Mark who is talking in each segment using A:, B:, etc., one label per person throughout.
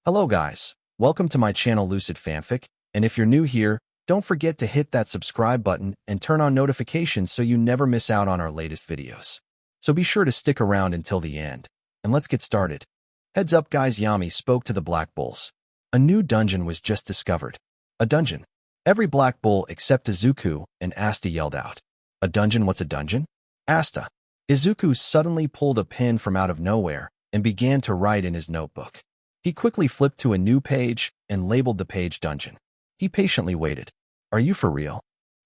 A: Hello guys, welcome to my channel Lucid Fanfic, and if you're new here, don't forget to hit that subscribe button and turn on notifications so you never miss out on our latest videos. So be sure to stick around until the end, and let's get started. Heads up guys, Yami spoke to the Black Bulls. A new dungeon was just discovered. A dungeon. Every Black Bull except Izuku and Asta yelled out. A dungeon? What's a dungeon? Asta. Izuku suddenly pulled a pen from out of nowhere and began to write in his notebook. He quickly flipped to a new page and labeled the page dungeon. He patiently waited. Are you for real?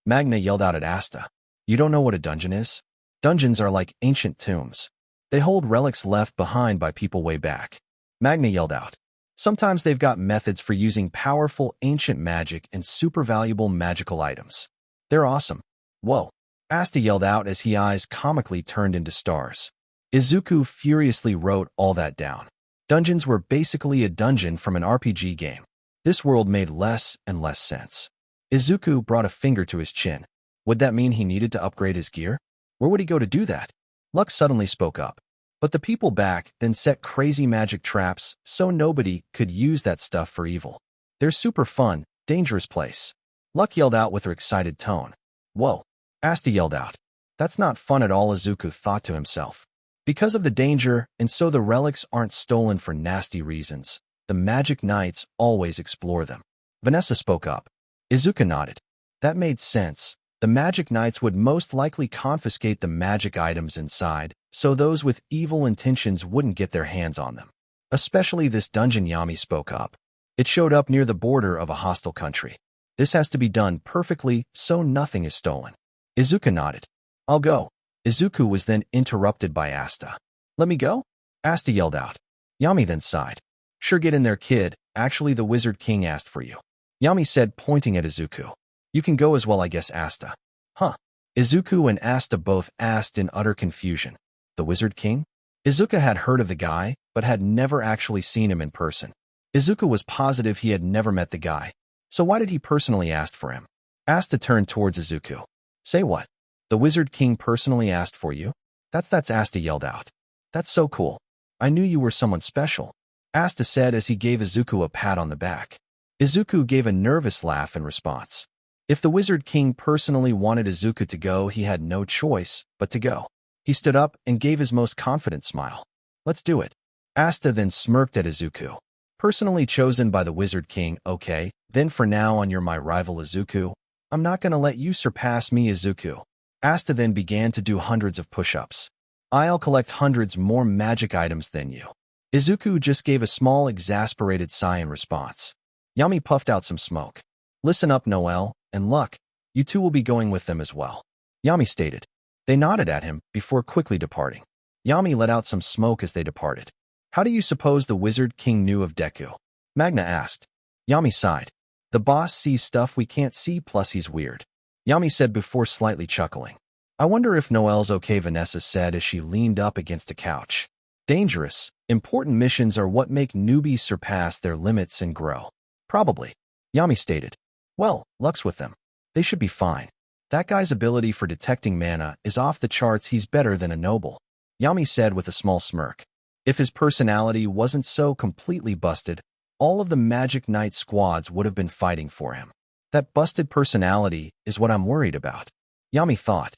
A: Magna yelled out at Asta. You don't know what a dungeon is? Dungeons are like ancient tombs. They hold relics left behind by people way back. Magna yelled out. Sometimes they've got methods for using powerful ancient magic and super valuable magical items. They're awesome. Whoa. Asta yelled out as his eyes comically turned into stars. Izuku furiously wrote all that down. Dungeons were basically a dungeon from an RPG game. This world made less and less sense. Izuku brought a finger to his chin. Would that mean he needed to upgrade his gear? Where would he go to do that? Luck suddenly spoke up. But the people back then set crazy magic traps so nobody could use that stuff for evil. They're super fun, dangerous place. Luck yelled out with her excited tone. Whoa. Asta yelled out. That's not fun at all, Izuku thought to himself. Because of the danger, and so the relics aren't stolen for nasty reasons, the Magic Knights always explore them. Vanessa spoke up. Izuku nodded. That made sense. The Magic Knights would most likely confiscate the magic items inside, so those with evil intentions wouldn't get their hands on them. Especially this dungeon, Yami spoke up. It showed up near the border of a hostile country. This has to be done perfectly so nothing is stolen. Izuku nodded. I'll go. Izuku was then interrupted by Asta. Let me go? Asta yelled out. Yami then sighed. Sure, get in there, kid. Actually, the Wizard King asked for you. Yami said, pointing at Izuku. You can go as well, I guess, Asta. Huh. Izuku and Asta both asked in utter confusion. The Wizard King? Izuku had heard of the guy, but had never actually seen him in person. Izuku was positive he had never met the guy. So why did he personally ask for him? Asta turned towards Izuku. Say what? The Wizard King personally asked for you? That's Asta yelled out. That's so cool. I knew you were someone special. Asta said as he gave Izuku a pat on the back. Izuku gave a nervous laugh in response. If the Wizard King personally wanted Izuku to go, he had no choice but to go. He stood up and gave his most confident smile. Let's do it. Asta then smirked at Izuku. Personally chosen by the Wizard King, okay, then for now on you're my rival Izuku. I'm not gonna let you surpass me, Izuku. Asta then began to do hundreds of push-ups. I'll collect hundreds more magic items than you. Izuku just gave a small exasperated sigh in response. Yami puffed out some smoke. Listen up, Noelle and Luck. You two will be going with them as well. Yami stated. They nodded at him before quickly departing. Yami let out some smoke as they departed. How do you suppose the Wizard King knew of Deku? Magna asked. Yami sighed. The boss sees stuff we can't see, plus he's weird. Yami said before slightly chuckling. I wonder if Noelle's okay, Vanessa said as she leaned up against a couch. Dangerous, important missions are what make newbies surpass their limits and grow. Probably. Yami stated. Well, Luck's with them. They should be fine. That guy's ability for detecting mana is off the charts. He's better than a noble. Yami said with a small smirk. If his personality wasn't so completely busted, all of the Magic Knight squads would have been fighting for him. That busted personality is what I'm worried about. Yami thought.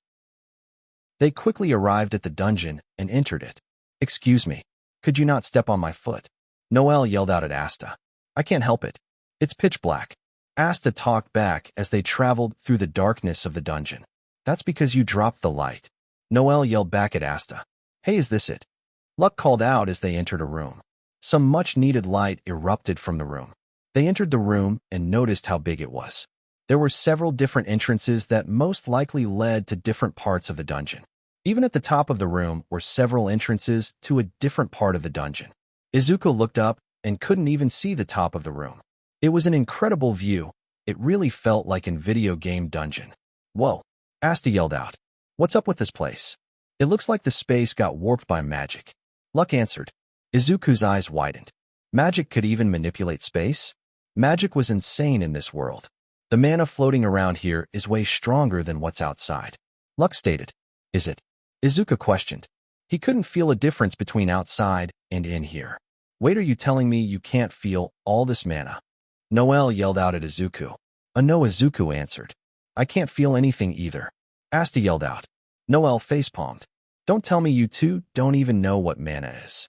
A: They quickly arrived at the dungeon and entered it. Excuse me. Could you not step on my foot? Noelle yelled out at Asta. I can't help it. It's pitch black. Asta talked back as they traveled through the darkness of the dungeon. That's because you dropped the light. Noelle yelled back at Asta. Hey, is this it? Luck called out as they entered a room. Some much-needed light erupted from the room. They entered the room and noticed how big it was. There were several different entrances that most likely led to different parts of the dungeon. Even at the top of the room were several entrances to a different part of the dungeon. Izuku looked up and couldn't even see the top of the room. It was an incredible view. It really felt like in video game dungeon. Whoa. Asta yelled out. What's up with this place? It looks like the space got warped by magic. Luck answered. Izuku's eyes widened. Magic could even manipulate space? Magic was insane in this world. The mana floating around here is way stronger than what's outside. Luck stated. Is it? Izuku questioned. He couldn't feel a difference between outside and in here. Wait, are you telling me you can't feel all this mana? Noelle yelled out at Izuku. No, Izuku answered. I can't feel anything either. Asta yelled out. Noelle facepalmed. Don't tell me you two don't even know what mana is.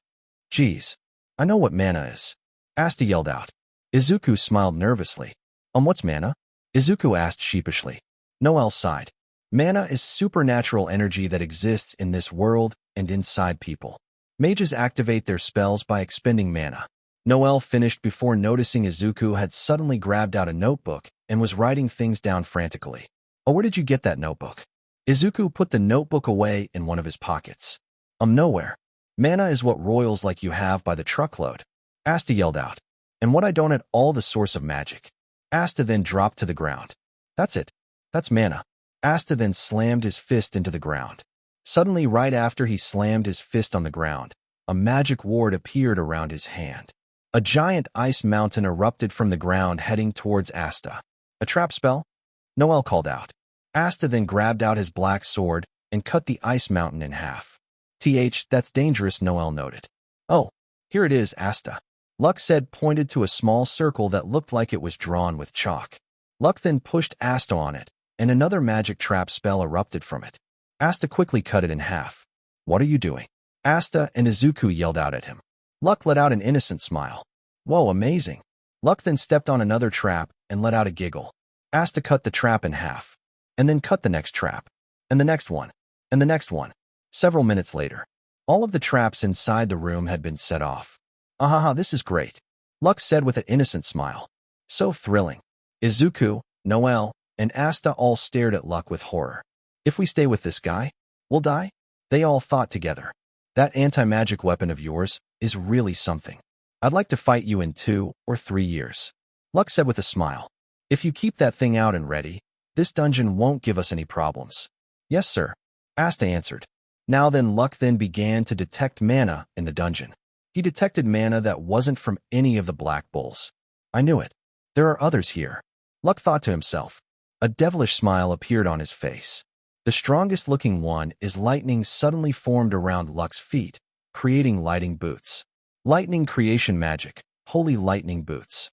A: Geez, I know what mana is. Asta yelled out. Izuku smiled nervously. What's mana? Izuku asked sheepishly. Noelle sighed. Mana is supernatural energy that exists in this world and inside people. Mages activate their spells by expending mana. Noelle finished before noticing Izuku had suddenly grabbed out a notebook and was writing things down frantically. Where did you get that notebook? Izuku put the notebook away in one of his pockets. Nowhere. Mana is what royals like you have by the truckload. Asta yelled out. And what I don't at all the source of magic. Asta then dropped to the ground. That's it. That's mana. Asta then slammed his fist into the ground. Suddenly, right after he slammed his fist on the ground, a magic ward appeared around his hand. A giant ice mountain erupted from the ground heading towards Asta. A trap spell? Noelle called out. Asta then grabbed out his black sword and cut the ice mountain in half. That's dangerous, Noelle noted. Oh, here it is, Asta. Luck said, pointed to a small circle that looked like it was drawn with chalk. Luck then pushed Asta on it, and another magic trap spell erupted from it. Asta quickly cut it in half. What are you doing? Asta and Izuku yelled out at him. Luck let out an innocent smile. Whoa, amazing. Luck then stepped on another trap and let out a giggle. Asta cut the trap in half, and then cut the next trap, and the next one, and the next one. Several minutes later, all of the traps inside the room had been set off. This is great, Luck said with an innocent smile. So thrilling. Izuku, Noelle, and Asta all stared at Luck with horror. If we stay with this guy, we'll die? They all thought together. That anti-magic weapon of yours is really something. I'd like to fight you in 2 or 3 years. Luck said with a smile. If you keep that thing out and ready, this dungeon won't give us any problems. Yes, sir, Asta answered. Now then, Luck then began to detect mana in the dungeon. He detected mana that wasn't from any of the Black Bulls. I knew it. There are others here. Luck thought to himself. A devilish smile appeared on his face. The strongest-looking one is lightning suddenly formed around Luck's feet, creating lightning boots. Lightning creation magic, holy lightning boots.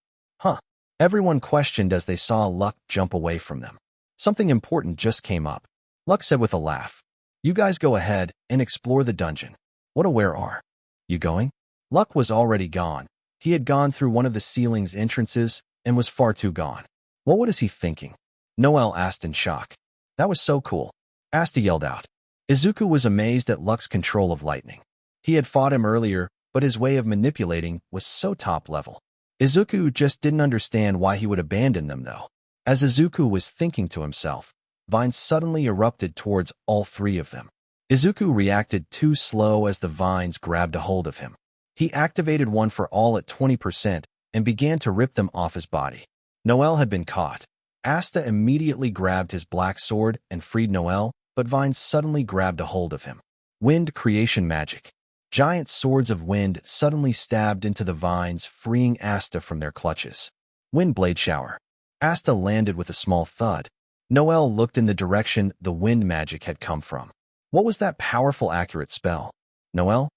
A: Everyone questioned as they saw Luck jump away from them. Something important just came up. Luck said with a laugh. You guys go ahead and explore the dungeon. Where are you going? Luck was already gone. He had gone through one of the ceiling's entrances and was far too gone. What was he thinking? Noelle asked in shock. That was so cool. Asta yelled out. Izuku was amazed at Luck's control of lightning. He had fought him earlier, but his way of manipulating was so top level. Izuku just didn't understand why he would abandon them, though. As Izuku was thinking to himself, vines suddenly erupted towards all 3 of them. Izuku reacted too slow as the vines grabbed a hold of him. He activated one for all at 20% and began to rip them off his body. Noelle had been caught. Asta immediately grabbed his black sword and freed Noelle, but vines suddenly grabbed a hold of him. Wind creation magic. Giant swords of wind suddenly stabbed into the vines, freeing Asta from their clutches. Wind blade shower. Asta landed with a small thud. Noelle looked in the direction the wind magic had come from. What was that powerful, accurate spell? Noelle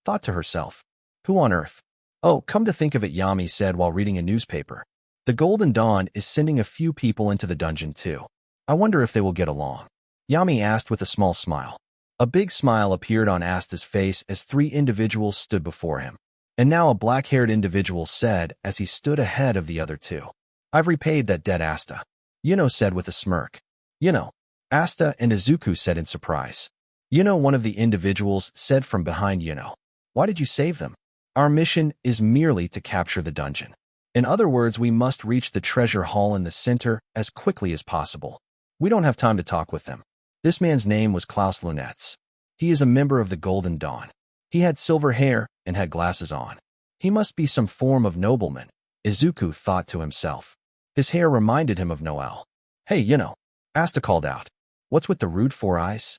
A: thought to herself. Who on earth? Oh, come to think of it, Yami said while reading a newspaper. The Golden Dawn is sending a few people into the dungeon too. I wonder if they will get along. Yami asked with a small smile. A big smile appeared on Asta's face as 3 individuals stood before him. And now a black-haired individual said as he stood ahead of the other 2. I've repaid that debt, Asta. Yuno said with a smirk. Yuno. Asta and Izuku said in surprise. Yuno, one of the individuals, said from behind Yuno. Why did you save them? Our mission is merely to capture the dungeon. In other words, we must reach the treasure hall in the center as quickly as possible. We don't have time to talk with them. This man's name was Klaus Lunetz. He is a member of the Golden Dawn. He had silver hair and had glasses on. He must be some form of nobleman, Izuku thought to himself. His hair reminded him of Noelle. Hey, Yuno, Asta called out. What's with the rude 4 eyes?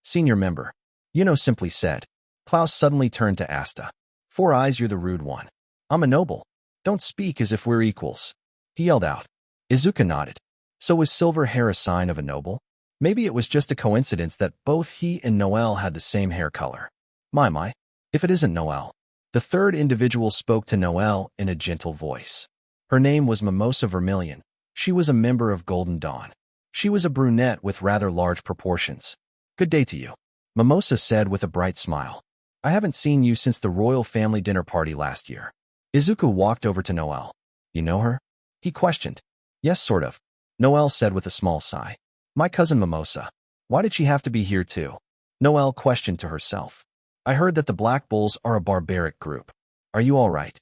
A: Senior member. Yuno simply said. Klaus suddenly turned to Asta. 4 eyes, you're the rude one. I'm a noble. Don't speak as if we're equals. He yelled out. Izuku nodded. So was silver hair a sign of a noble? Maybe it was just a coincidence that both he and Noelle had the same hair color. My, if it isn't Noelle. The third individual spoke to Noelle in a gentle voice. Her name was Mimosa Vermilion. She was a member of Golden Dawn. She was a brunette with rather large proportions. Good day to you, Mimosa said with a bright smile. I haven't seen you since the royal family dinner party last year. Izuku walked over to Noelle. You know her? He questioned. Yes, sort of, Noelle said with a small sigh. My cousin Mimosa. Why did she have to be here too? Noelle questioned to herself. I heard that the Black Bulls are a barbaric group. Are you all right?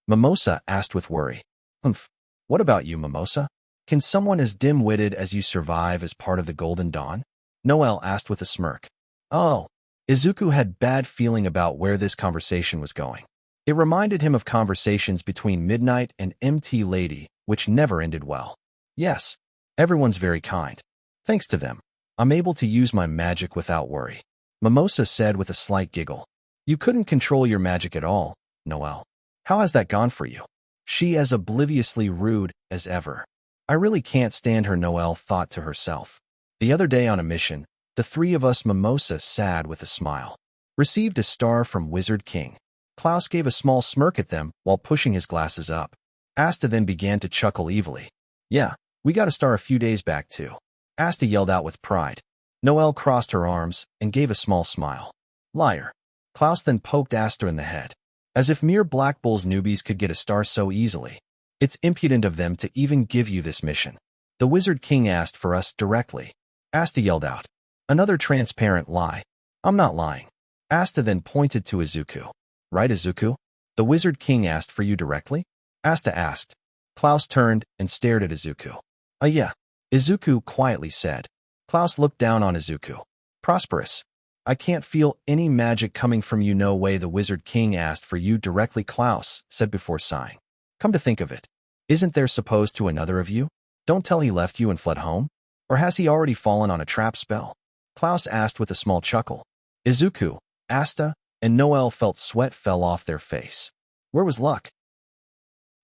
A: Mimosa asked with worry. Humph. What about you, Mimosa? Can someone as dim-witted as you survive as part of the Golden Dawn? Noelle asked with a smirk. Oh. Izuku had bad feeling about where this conversation was going. It reminded him of conversations between Midnight and MT Lady, which never ended well. Yes, everyone's very kind. Thanks to them, I'm able to use my magic without worry, Mimosa said with a slight giggle. You couldn't control your magic at all, Noelle. How has that gone for you? She as obliviously rude as ever. I really can't stand her, Noelle thought to herself. The other day on a mission, the three of us, Mimosa sad with a smile, received a star from Wizard King. Klaus gave a small smirk at them while pushing his glasses up. Asta then began to chuckle evilly. Yeah, we got a star a few days back too. Asta yelled out with pride. Noelle crossed her arms and gave a small smile. Liar. Klaus then poked Asta in the head. As if mere Black Bulls newbies could get a star so easily. It's impudent of them to even give you this mission. The Wizard King asked for us directly. Asta yelled out. Another transparent lie. I'm not lying. Asta then pointed to Izuku. Right, Izuku? The Wizard King asked for you directly? Asta asked. Klaus turned and stared at Izuku. Yeah, Izuku quietly said. Klaus looked down on Izuku. Prosperous. I can't feel any magic coming from you. No way the Wizard King asked for you directly, Klaus said before sighing. Come to think of it, isn't there supposed to another of you? Don't tell he left you and fled home? Or has he already fallen on a trap spell? Klaus asked with a small chuckle. Izuku, Asta, and Noelle felt sweat fell off their face. Where was Luck?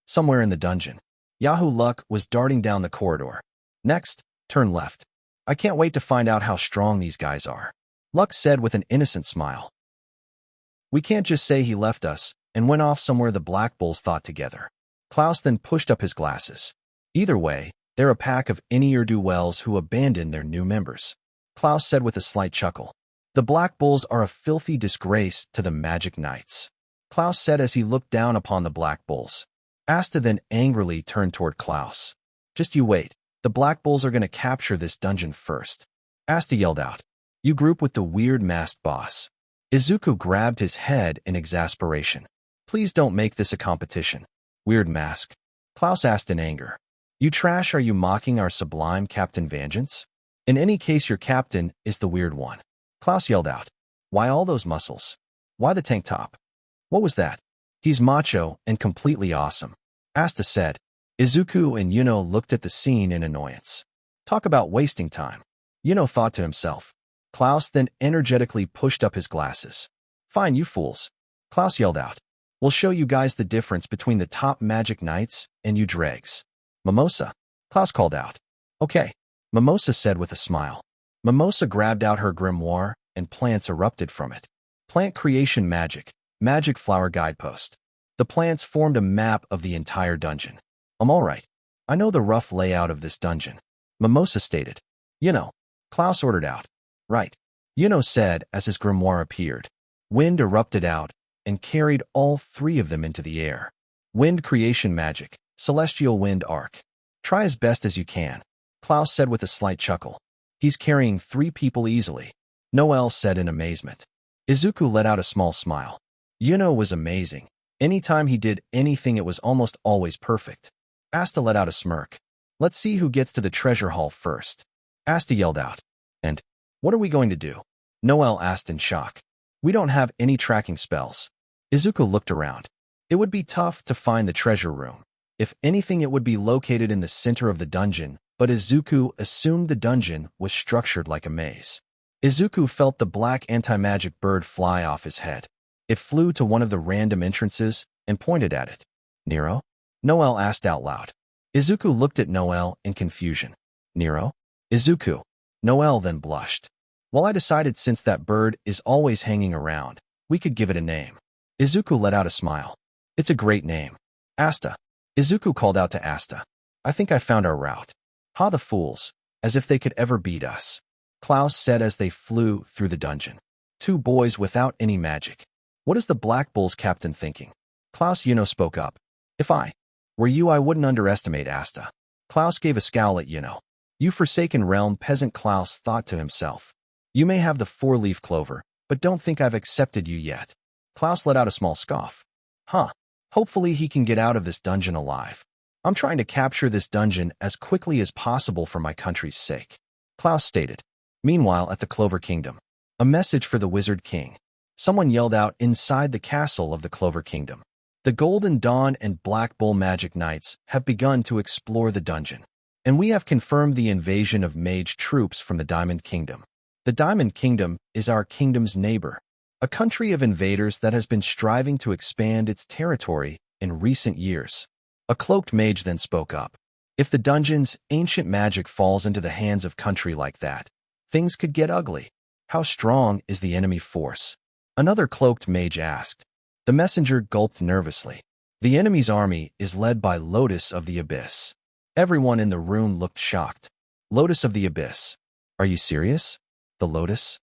A: Somewhere in the dungeon. Yahoo Luck was darting down the corridor. Next, turn left. I can't wait to find out how strong these guys are, Luck said with an innocent smile. We can't just say he left us and went off somewhere, the Black Bulls thought together. Klaus then pushed up his glasses. Either way, they're a pack of ne'er-do-wells who abandoned their new members, Klaus said with a slight chuckle. The Black Bulls are a filthy disgrace to the Magic Knights, Klaus said as he looked down upon the Black Bulls. Asta then angrily turned toward Klaus. Just you wait, the Black Bulls are going to capture this dungeon first. Asta yelled out. You group with the weird masked boss. Izuku grabbed his head in exasperation. Please don't make this a competition. Weird mask. Klaus asked in anger. You trash, are you mocking our sublime Captain Vengeance? In any case, your captain is the weird one, Klaus yelled out. Why all those muscles? Why the tank top? What was that? He's macho and completely awesome, Asta said. Izuku and Yuno looked at the scene in annoyance. Talk about wasting time, Yuno thought to himself. Klaus then energetically pushed up his glasses. Fine, you fools, Klaus yelled out. We'll show you guys the difference between the top Magic Knights and you dregs. Mimosa, Klaus called out. Okay, Mimosa said with a smile. Mimosa grabbed out her grimoire and plants erupted from it. Plant creation magic, magic flower guidepost. The plants formed a map of the entire dungeon. I'm all right. I know the rough layout of this dungeon, Mimosa stated. Klaus ordered out. Right, said as his grimoire appeared. Wind erupted out and carried all three of them into the air. Wind creation magic, celestial wind arc. Try as best as you can, Klaus said with a slight chuckle. He's carrying 3 people easily, Noelle said in amazement. Izuku let out a small smile. Was amazing. Anytime he did anything, it was almost always perfect. Asta let out a smirk. Let's see who gets to the treasure hall first, Asta yelled out. And what are we going to do? Noelle asked in shock. We don't have any tracking spells. Izuku looked around. It would be tough to find the treasure room. If anything, it would be located in the center of the dungeon, but Izuku assumed the dungeon was structured like a maze. Izuku felt the black anti-magic bird fly off his head. It flew to one of the random entrances and pointed at it. Nero? Noelle asked out loud. Izuku looked at Noelle in confusion. Nero? Izuku. Noelle then blushed. Well, I decided since that bird is always hanging around, we could give it a name. Izuku let out a smile. It's a great name. Asta. Izuku called out to Asta. I think I found our route. Ha, the fools. As if they could ever beat us. Klaus said as they flew through the dungeon. Two boys without any magic. What is the Black Bull's captain thinking? Klaus spoke up. If I were you, I wouldn't underestimate Asta. Klaus gave a scowl at You forsaken realm peasant, Klaus thought to himself. You may have the four-leaf clover, but don't think I've accepted you yet. Klaus let out a small scoff. Huh. Hopefully he can get out of this dungeon alive. I'm trying to capture this dungeon as quickly as possible for my country's sake. Klaus stated. Meanwhile, at the Clover Kingdom. A message for the Wizard King. Someone yelled out inside the castle of the Clover Kingdom. The Golden Dawn and Black Bull Magic Knights have begun to explore the dungeon, and we have confirmed the invasion of mage troops from the Diamond Kingdom. The Diamond Kingdom is our kingdom's neighbor, a country of invaders that has been striving to expand its territory in recent years. A cloaked mage then spoke up. If the dungeon's ancient magic falls into the hands of country like that, things could get ugly. How strong is the enemy force? Another cloaked mage asked. The messenger gulped nervously. The enemy's army is led by Lotus of the Abyss. Everyone in the room looked shocked. Lotus of the Abyss. Are you serious? The Lotus?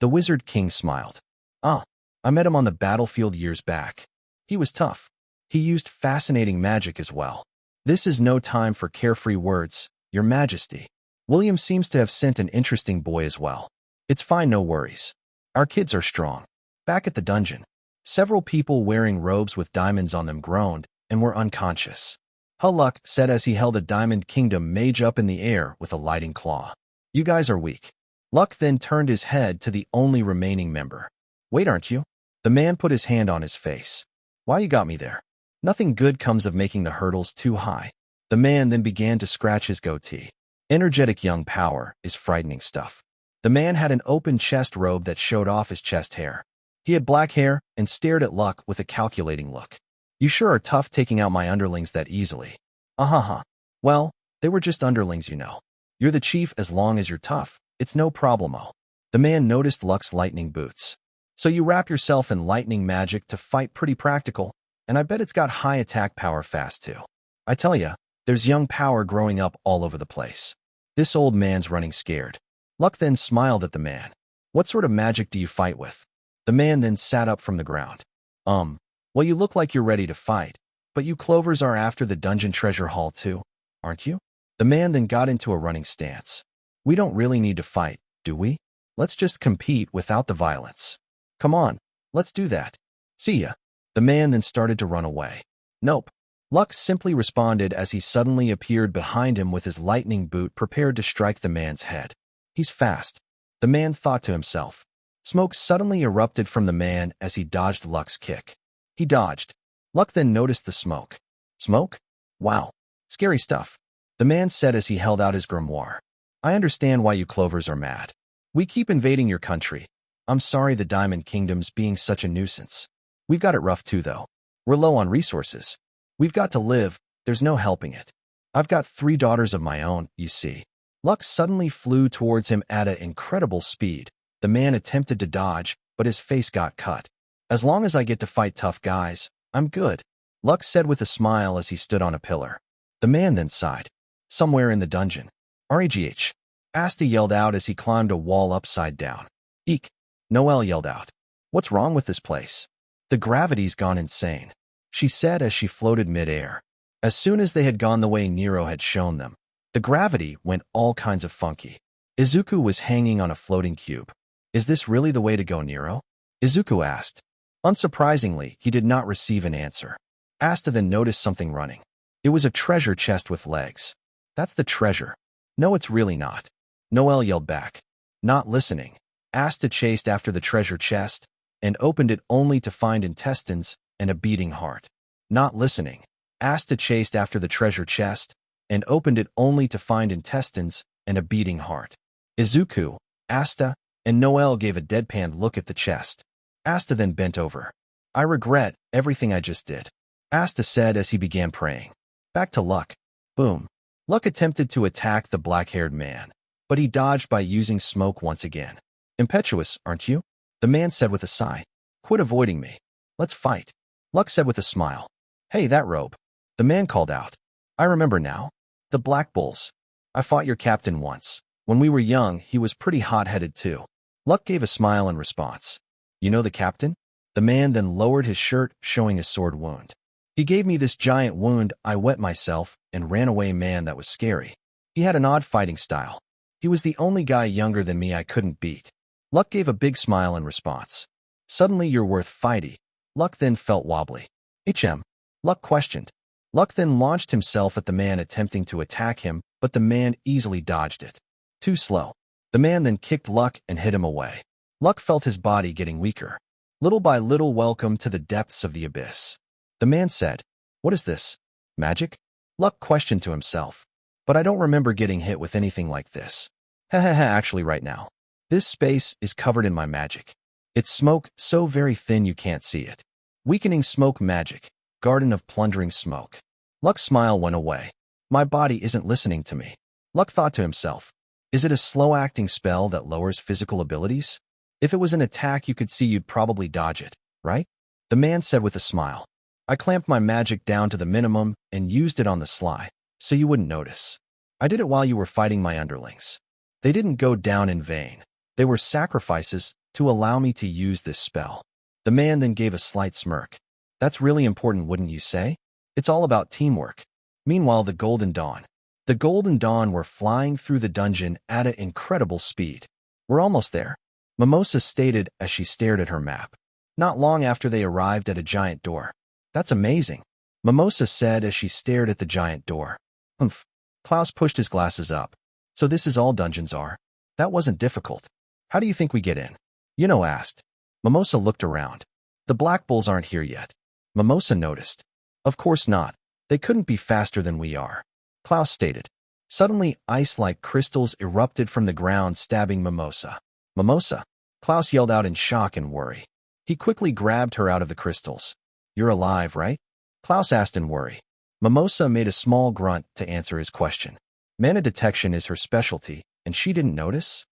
A: The Wizard King smiled. I met him on the battlefield years back. He was tough. He used fascinating magic as well. This is no time for carefree words, Your Majesty. William seems to have sent an interesting boy as well. It's fine, no worries. Our kids are strong. Back at the dungeon, several people wearing robes with diamonds on them groaned and were unconscious. Huluk said as he held a Diamond Kingdom mage up in the air with a lighting claw. You guys are weak. Luck then turned his head to the only remaining member. Wait, aren't you? The man put his hand on his face. Why you got me there? Nothing good comes of making the hurdles too high. The man then began to scratch his goatee. Energetic young power is frightening stuff. The man had an open chest robe that showed off his chest hair. He had black hair and stared at Luck with a calculating look. You sure are tough taking out my underlings that easily. Well, they were just underlings, You're the chief as long as you're tough. It's no problemo. The man noticed Luck's lightning boots. So you wrap yourself in lightning magic to fight, pretty practical, and I bet it's got high attack power fast too. I tell ya, there's young power growing up all over the place. This old man's running scared. Luck then smiled at the man. What sort of magic do you fight with? The man then sat up from the ground. Well, you look like you're ready to fight, but you Clovers are after the dungeon treasure haul too, aren't you? The man then got into a running stance. We don't really need to fight, do we? Let's just compete without the violence. Come on, let's do that. See ya. The man then started to run away. Nope. Luck simply responded as he suddenly appeared behind him with his lightning boot prepared to strike the man's head. He's fast. The man thought to himself. Smoke suddenly erupted from the man as he dodged Luck's kick. He dodged. Luck then noticed the smoke. Smoke? Wow. Scary stuff. The man said as he held out his grimoire. I understand why you Clovers are mad. We keep invading your country. I'm sorry the Diamond Kingdom's being such a nuisance. We've got it rough too, though. We're low on resources. We've got to live. There's no helping it. I've got 3 daughters of my own, you see. Luck suddenly flew towards him at an incredible speed. The man attempted to dodge, but his face got cut. As long as I get to fight tough guys, I'm good, Luck said with a smile as he stood on a pillar. The man then sighed. Somewhere in the dungeon. RAGH. Asta yelled out as he climbed a wall upside down. Eek. Noelle yelled out. What's wrong with this place? The gravity's gone insane, she said as she floated mid-air. As soon as they had gone the way Nero had shown them, the gravity went all kinds of funky. Izuku was hanging on a floating cube. Is this really the way to go, Nero? Izuku asked. Unsurprisingly, he did not receive an answer. Asta then noticed something running. It was a treasure chest with legs. That's the treasure. No, it's really not. Noelle yelled back. Not listening, Asta chased after the treasure chest and opened it only to find intestines and a beating heart. Not listening, Asta chased after the treasure chest and opened it only to find intestines and a beating heart. Izuku, Asta, and Noelle gave a deadpan look at the chest. Asta then bent over. I regret everything I just did, Asta said as he began praying. Back to Luck. Boom. Luck attempted to attack the black-haired man, but he dodged by using smoke once again. Impetuous, aren't you? The man said with a sigh. Quit avoiding me. Let's fight. Luck said with a smile. Hey, that robe. The man called out. I remember now. The Black Bulls. I fought your captain once. When we were young, he was pretty hot-headed too. Luck gave a smile in response. You know the captain? The man then lowered his shirt, showing his sword wound. He gave me this giant wound. I wet myself and ran away. Man, that was scary. He had an odd fighting style. He was the only guy younger than me I couldn't beat. Luck gave a big smile in response. Suddenly you're worth fighting. Luck then felt wobbly. HM. Luck questioned. Luck then launched himself at the man attempting to attack him, but the man easily dodged it. Too slow. The man then kicked Luck and hit him away. Luck felt his body getting weaker. Little by little, welcome to the depths of the abyss. The man said, What is this? Magic? Luck questioned to himself. But I don't remember getting hit with anything like this. Actually right now. This space is covered in my magic. It's smoke, so very thin you can't see it. Weakening smoke magic. Garden of plundering smoke. Luck's smile went away. My body isn't listening to me. Luck thought to himself. Is it a slow-acting spell that lowers physical abilities? If it was an attack you could see, you'd probably dodge it, right? The man said with a smile. I clamped my magic down to the minimum and used it on the sly, so you wouldn't notice. I did it while you were fighting my underlings. They didn't go down in vain. They were sacrifices to allow me to use this spell. The man then gave a slight smirk. That's really important, wouldn't you say? It's all about teamwork. Meanwhile, the Golden Dawn. The Golden Dawn were flying through the dungeon at an incredible speed. We're almost there, Mimosa stated as she stared at her map. Not long after they arrived at a giant door. That's amazing, Mimosa said as she stared at the giant door. Humph. Klaus pushed his glasses up. So this is all dungeons are? That wasn't difficult. How do you think we get in? Asked. Mimosa looked around. The Black Bulls aren't here yet. Mimosa noticed. Of course not. They couldn't be faster than we are, Klaus stated. Suddenly, ice-like crystals erupted from the ground, stabbing Mimosa. Mimosa! Klaus yelled out in shock and worry. He quickly grabbed her out of the crystals. You're alive, right? Klaus asked in worry. Mimosa made a small grunt to answer his question. Mana detection is her specialty, and she didn't notice?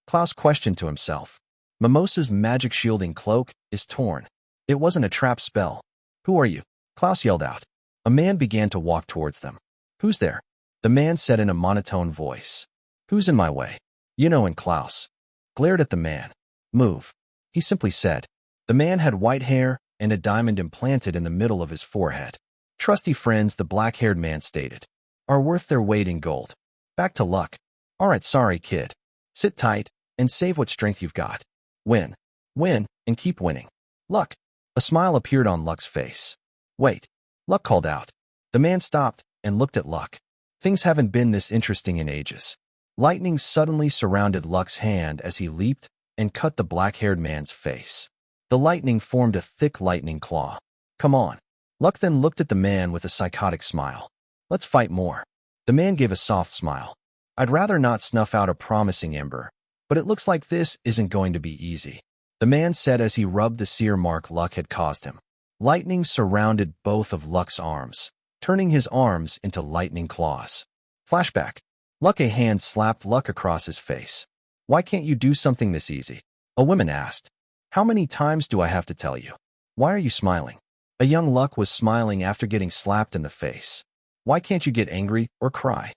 A: Klaus questioned to himself. Mimosa's magic shielding cloak is torn. It wasn't a trap spell. Who are you? Klaus yelled out. A man began to walk towards them. Who's there? The man said in a monotone voice. Who's in my way? And Klaus glared at the man. Move. He simply said. The man had white hair and a diamond implanted in the middle of his forehead. Trusty friends, the black-haired man stated, are worth their weight in gold. Back to Luck. All right, sorry, kid. Sit tight and save what strength you've got. Win. Win, and keep winning. Luck. A smile appeared on Luck's face. Wait. Luck called out. The man stopped and looked at Luck. Things haven't been this interesting in ages. Lightning suddenly surrounded Luck's hand as he leaped and cut the black-haired man's face. The lightning formed a thick lightning claw. Come on. Luck then looked at the man with a psychotic smile. Let's fight more. The man gave a soft smile. I'd rather not snuff out a promising ember, but it looks like this isn't going to be easy, the man said as he rubbed the sear mark Luck had caused him. Lightning surrounded both of Luck's arms, turning his arms into lightning claws. Flashback. Luck, a hand slapped Luck across his face. Why can't you do something this easy? A woman asked. How many times do I have to tell you? Why are you smiling? A young Luck was smiling after getting slapped in the face. Why can't you get angry or cry?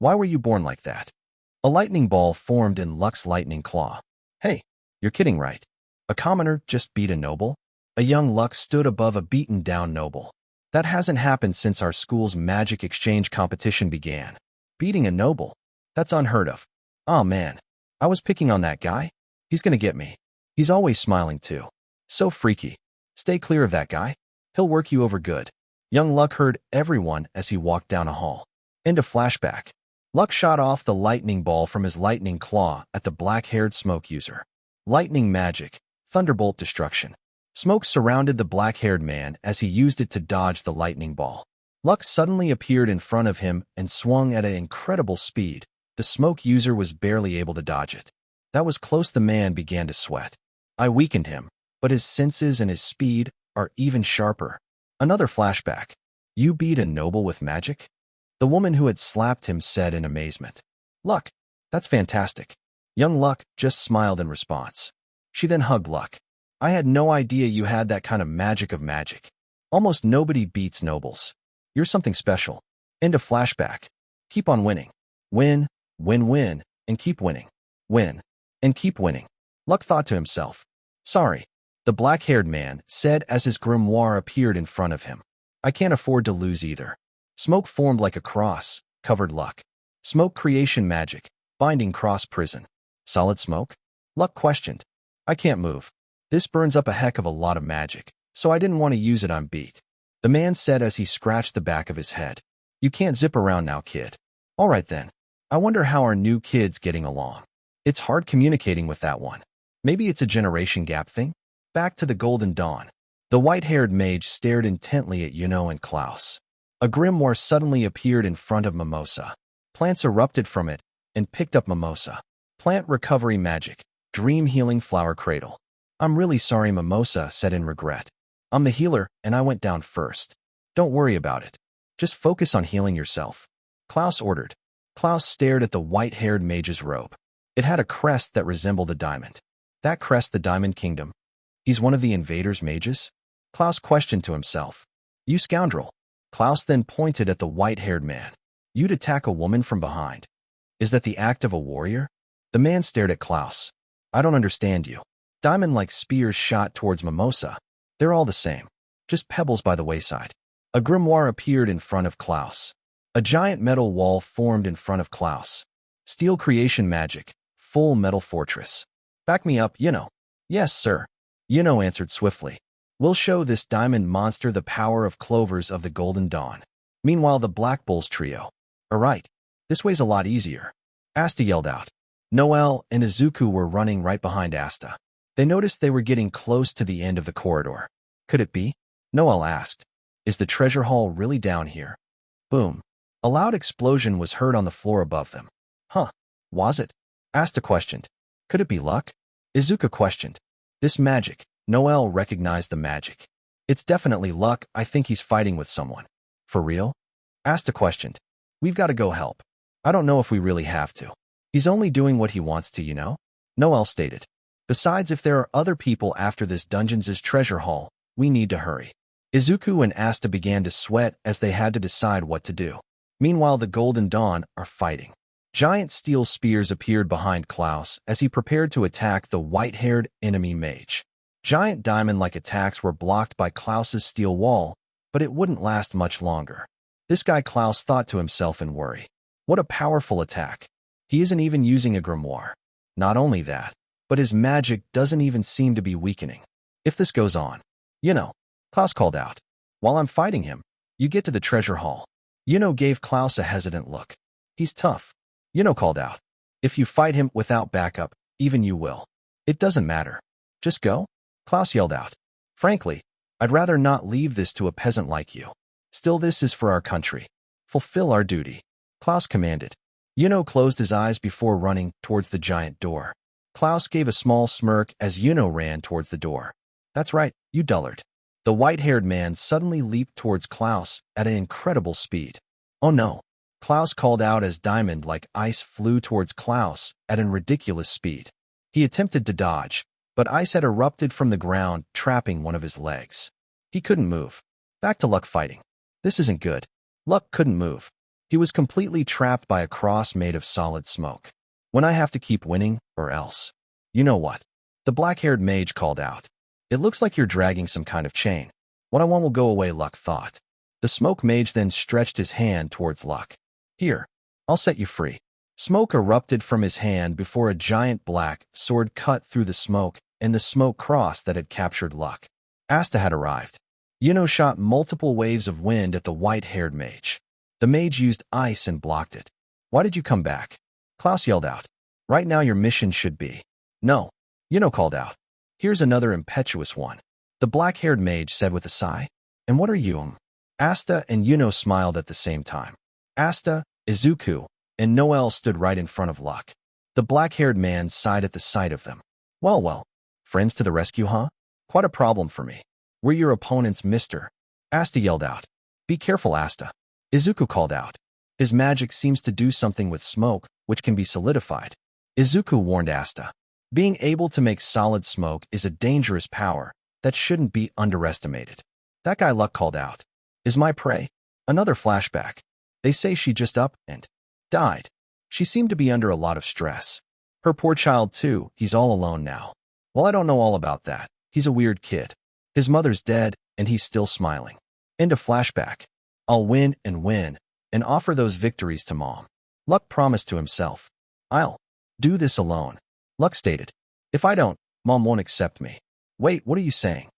A: Why were you born like that? A lightning ball formed in Luck's lightning claw. Hey, you're kidding, right? A commoner just beat a noble? A young Luck stood above a beaten-down noble. That hasn't happened since our school's magic exchange competition began. Beating a noble? That's unheard of. Aw, man. I was picking on that guy. He's gonna get me. He's always smiling too. So freaky. Stay clear of that guy. He'll work you over good. Young Luck heard everyone as he walked down a hall. End of flashback. Luck shot off the lightning ball from his lightning claw at the black-haired smoke user. Lightning magic. Thunderbolt destruction. Smoke surrounded the black-haired man as he used it to dodge the lightning ball. Luck suddenly appeared in front of him and swung at an incredible speed. The smoke user was barely able to dodge it. That was close. The man began to sweat. I weakened him, but his senses and his speed are even sharper. Another flashback. You beat a noble with magic? The woman who had slapped him said in amazement. Luck, that's fantastic. Young Luck just smiled in response. She then hugged Luck. I had no idea you had that kind of magic. Almost nobody beats nobles. You're something special. End of flashback. Keep on winning. Win, win, and keep winning. Win, and keep winning. Luck thought to himself. Sorry, the black-haired man said as his grimoire appeared in front of him. I can't afford to lose either. Smoke formed like a cross, covered Luck. Smoke creation magic, binding cross prison. Solid smoke? Luck questioned. I can't move. This burns up a heck of a lot of magic, so I didn't want to use it on beat. The man said as he scratched the back of his head. You can't zip around now, kid. All right then. I wonder how our new kid's getting along. It's hard communicating with that one. Maybe it's a generation gap thing? Back to the Golden Dawn. The white-haired mage stared intently at Yuno and Klaus. A grimoire suddenly appeared in front of Mimosa. Plants erupted from it and picked up Mimosa. Plant recovery magic. Dream healing flower cradle. I'm really sorry, Mimosa said in regret. I'm the healer, and I went down first. Don't worry about it. Just focus on healing yourself. Klaus ordered. Klaus stared at the white-haired mage's robe. It had a crest that resembled a diamond. That crest the Diamond Kingdom. He's one of the invaders' mages? Klaus questioned to himself. You scoundrel. Klaus then pointed at the white-haired man. You'd attack a woman from behind. Is that the act of a warrior? The man stared at Klaus. I don't understand you. Diamond-like spears shot towards Mimosa. They're all the same. Just pebbles by the wayside. A grimoire appeared in front of Klaus. A giant metal wall formed in front of Klaus. Steel creation magic. Full metal fortress. Back me up, Yuno. Yes, sir. Yuno answered swiftly. We'll show this diamond monster the power of Clovers of the Golden Dawn. Meanwhile, the Black Bulls trio. All right. This way's a lot easier. Asta yelled out. Noel and Izuku were running right behind Asta. They noticed they were getting close to the end of the corridor. Could it be? Noel asked. Is the treasure hall really down here? Boom. A loud explosion was heard on the floor above them. Huh. Was it? Asta questioned. Could it be luck? Izuku questioned. This magic. Noel recognized the magic. It's definitely luck. I think he's fighting with someone. For real? Asta questioned. We've got to go help. I don't know if we really have to. He's only doing what he wants to, you know? Noel stated. Besides, if there are other people after this dungeon's treasure hall, we need to hurry. Izuku and Asta began to sweat as they had to decide what to do. Meanwhile, the Golden Dawn are fighting. Giant steel spears appeared behind Klaus as he prepared to attack the white-haired enemy mage. Giant diamond-like attacks were blocked by Klaus's steel wall, but it wouldn't last much longer. This guy Klaus thought to himself in worry. What a powerful attack. He isn't even using a grimoire. Not only that, but his magic doesn't even seem to be weakening. If this goes on, Klaus called out. While I'm fighting him, you get to the treasure hall. Gave Klaus a hesitant look. He's tough. Called out. If you fight him without backup, even you will. It doesn't matter. Just go? Klaus yelled out. Frankly, I'd rather not leave this to a peasant like you. Still, this is for our country. Fulfill our duty. Klaus commanded. Closed his eyes before running towards the giant door. Klaus gave a small smirk as ran towards the door. That's right, you dullard. The white-haired man suddenly leaped towards Klaus at an incredible speed. Oh no. Klaus called out as diamond-like ice flew towards Klaus at an ridiculous speed. He attempted to dodge, but ice had erupted from the ground, trapping one of his legs. He couldn't move. Back to Luck fighting. This isn't good. Luck couldn't move. He was completely trapped by a cross made of solid smoke. When I have to keep winning, or else. You know what? The black-haired mage called out. It looks like you're dragging some kind of chain. What I want will go away, Luck thought. The smoke mage then stretched his hand towards Luck. Here, I'll set you free. Smoke erupted from his hand before a giant black sword cut through the smoke and the smoke cross that had captured Luck. Asta had arrived. Shot multiple waves of wind at the white-haired mage. The mage used ice and blocked it. Why did you come back? Klaus yelled out. Right now your mission should be. No. Called out. Here's another impetuous one. The black-haired mage said with a sigh. And what are you? Asta and smiled at the same time. Asta, Izuku, and Noel stood right in front of Luck. The black-haired man sighed at the sight of them. Well, friends to the rescue, huh? Quite a problem for me. We're your opponents, mister. Asta yelled out. Be careful, Asta. Izuku called out. His magic seems to do something with smoke, which can be solidified. Izuku warned Asta. Being able to make solid smoke is a dangerous power that shouldn't be underestimated. That guy Luck called out is my prey. Another flashback. They say she just up and died. She seemed to be under a lot of stress. Her poor child too, he's all alone now. Well, I don't know all about that. He's a weird kid. His mother's dead, and he's still smiling. End of flashback. I'll win and offer those victories to Mom. Luck promised to himself. I'll do this alone. Luck stated. If I don't, Mom won't accept me. Wait, what are you saying?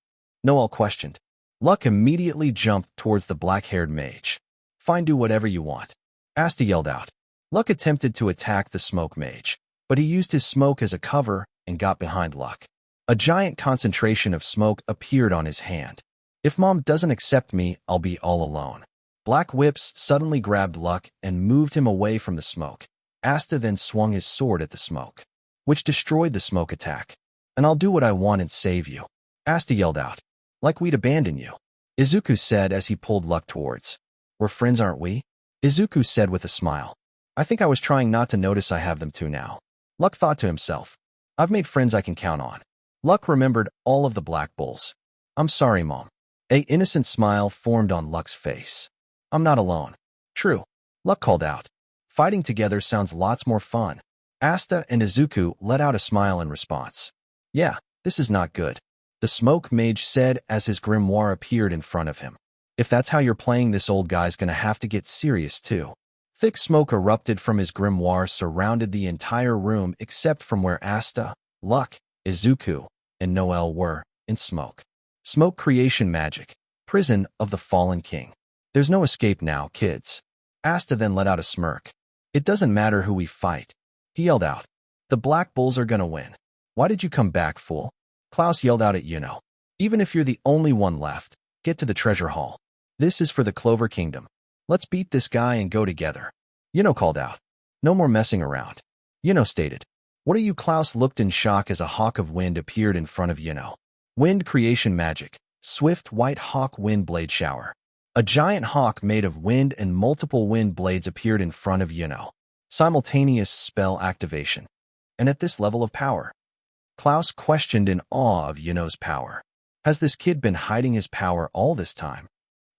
A: Noel questioned. Luck immediately jumped towards the black-haired mage. Fine, do whatever you want. Asta yelled out. Luck attempted to attack the smoke mage, but he used his smoke as a cover and got behind Luck. A giant concentration of smoke appeared on his hand. If Mom doesn't accept me, I'll be all alone. Black Whips suddenly grabbed Luck and moved him away from the smoke. Asta then swung his sword at the smoke, which destroyed the smoke attack. And I'll do what I want and save you. Asta yelled out. Like we'd abandon you. Izuku said as he pulled Luck towards. We're friends, aren't we? Izuku said with a smile. I think I was trying not to notice I have them too now. Luck thought to himself. I've made friends I can count on. Luck remembered all of the Black Bulls. I'm sorry, Mom. An innocent smile formed on Luck's face. I'm not alone. True. Luck called out. Fighting together sounds lots more fun. Asta and Izuku let out a smile in response. Yeah, this is not good. The smoke mage said as his grimoire appeared in front of him. If that's how you're playing, this old guy's gonna have to get serious too. Thick smoke erupted from his grimoire, surrounded the entire room except from where Asta, Luck, Izuku, and Noel were, in smoke. Smoke creation magic. Prison of the Fallen King. There's no escape now, kids. Asta then let out a smirk. It doesn't matter who we fight. He yelled out. The Black Bulls are gonna win. Why did you come back, fool? Klaus yelled out at Yuno. Even if you're the only one left, get to the treasure hall. This is for the Clover Kingdom. Let's beat this guy and go together. Yuno called out. No more messing around. Yuno stated. What are you? Klaus looked in shock as a hawk of wind appeared in front of Yuno. Wind creation magic. Swift white hawk wind blade shower. A giant hawk made of wind and multiple wind blades appeared in front of Yuno. Simultaneous spell activation. And at this level of power? Klaus questioned in awe of Yuno's power. Has this kid been hiding his power all this time?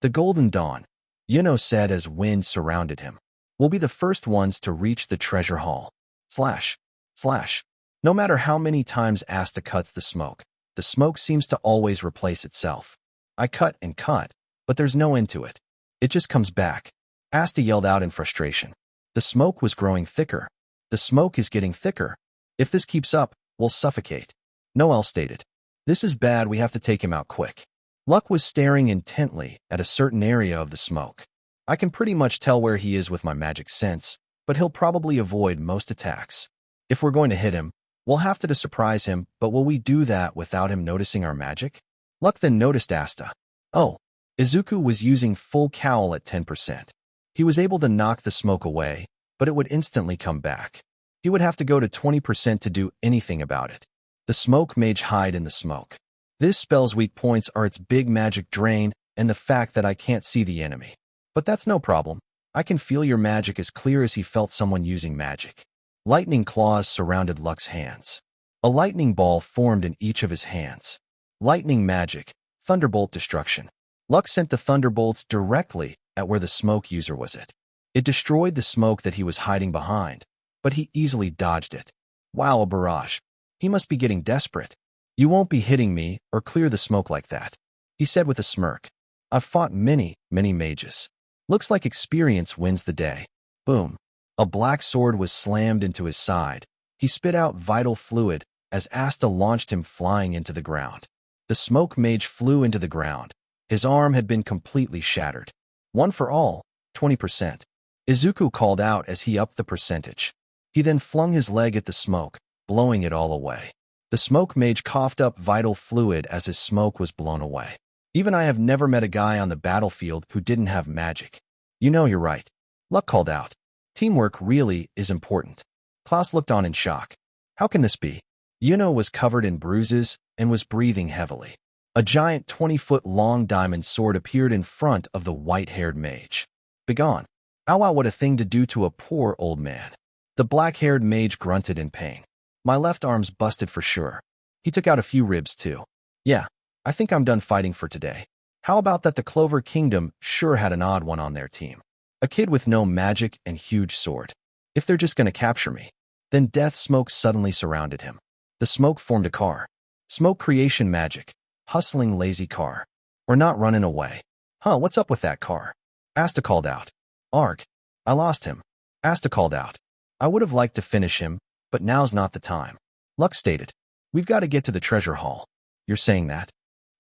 A: The Golden Dawn, Yuno said as wind surrounded him. We'll be the first ones to reach the treasure hall. Flash. Flash. No matter how many times Asta cuts the smoke seems to always replace itself. I cut and cut, but there's no end to it. It just comes back. Asta yelled out in frustration. The smoke was growing thicker. The smoke is getting thicker. If this keeps up, we'll suffocate. Noel stated. This is bad, we have to take him out quick. Luck was staring intently at a certain area of the smoke. I can pretty much tell where he is with my magic sense, but he'll probably avoid most attacks. If we're going to hit him, we'll have to surprise him, but will we do that without him noticing our magic? Luck then noticed Asta. Oh, Izuku was using full cowl at 10%. He was able to knock the smoke away, but it would instantly come back. He would have to go to 20% to do anything about it. The smoke mage hide in the smoke. This spell's weak points are its big magic drain and the fact that I can't see the enemy. But that's no problem. I can feel your magic as clear as he felt someone using magic. Lightning claws surrounded Luck's hands. A lightning ball formed in each of his hands. Lightning magic, thunderbolt destruction. Luck sent the thunderbolts directly at where the smoke user was at. It destroyed the smoke that he was hiding behind, but he easily dodged it. Wow, a barrage. He must be getting desperate. You won't be hitting me or clear the smoke like that, he said with a smirk. I've fought many mages. Looks like experience wins the day. Boom. A black sword was slammed into his side. He spit out vital fluid as Asta launched him flying into the ground. The smoke mage flew into the ground. His arm had been completely shattered. One for all, 20%. Izuku called out as he upped the percentage. He then flung his leg at the smoke, blowing it all away. The smoke mage coughed up vital fluid as his smoke was blown away. Even I have never met a guy on the battlefield who didn't have magic. You know you're right. Luck called out. Teamwork really is important. Klaus looked on in shock. How can this be? Yuno was covered in bruises and was breathing heavily. A giant 20-foot-long diamond sword appeared in front of the white-haired mage. Begone. Ow, what a thing to do to a poor old man. The black-haired mage grunted in pain. My left arm's busted for sure. He took out a few ribs too. Yeah, I think I'm done fighting for today. How about that? The Clover Kingdom sure had an odd one on their team. A kid with no magic and huge sword. If they're just gonna capture me. Then death smoke suddenly surrounded him. The smoke formed a car. Smoke creation magic. Hustling lazy car. We're not running away. Huh, what's up with that car? Asta called out. Arg. I lost him. Asta called out. I would have liked to finish him, but now's not the time. Luck stated. We've got to get to the treasure hall. You're saying that?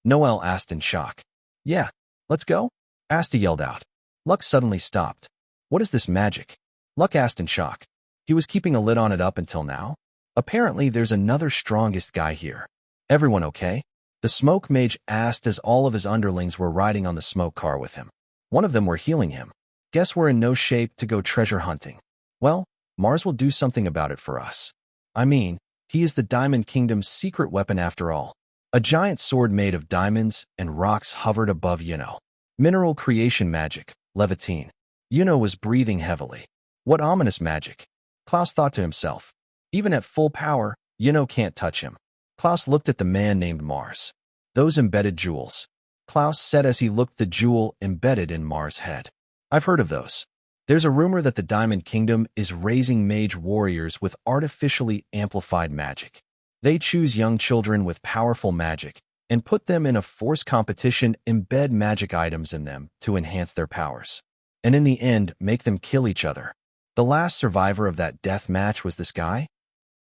A: Noel asked in shock. Yeah, let's go? Asta yelled out. Luck suddenly stopped. What is this magic? Luck asked in shock. He was keeping a lid on it up until now. Apparently there's another strongest guy here. Everyone okay? The smoke mage asked as all of his underlings were riding on the smoke car with him. One of them were healing him. Guess we're in no shape to go treasure hunting. Well, Mars will do something about it for us. I mean, he is the Diamond Kingdom's secret weapon after all. A giant sword made of diamonds and rocks hovered above Yuno. Mineral creation magic, Levitine. Yuno was breathing heavily. What ominous magic? Klaus thought to himself. Even at full power, Yuno can't touch him. Klaus looked at the man named Mars. Those embedded jewels. Klaus said as he looked the jewel embedded in Mars' head. I've heard of those. There's a rumor that the Diamond Kingdom is raising mage warriors with artificially amplified magic. They choose young children with powerful magic and put them in a forced competition, embed magic items in them to enhance their powers. And in the end, make them kill each other. The last survivor of that death match was this guy?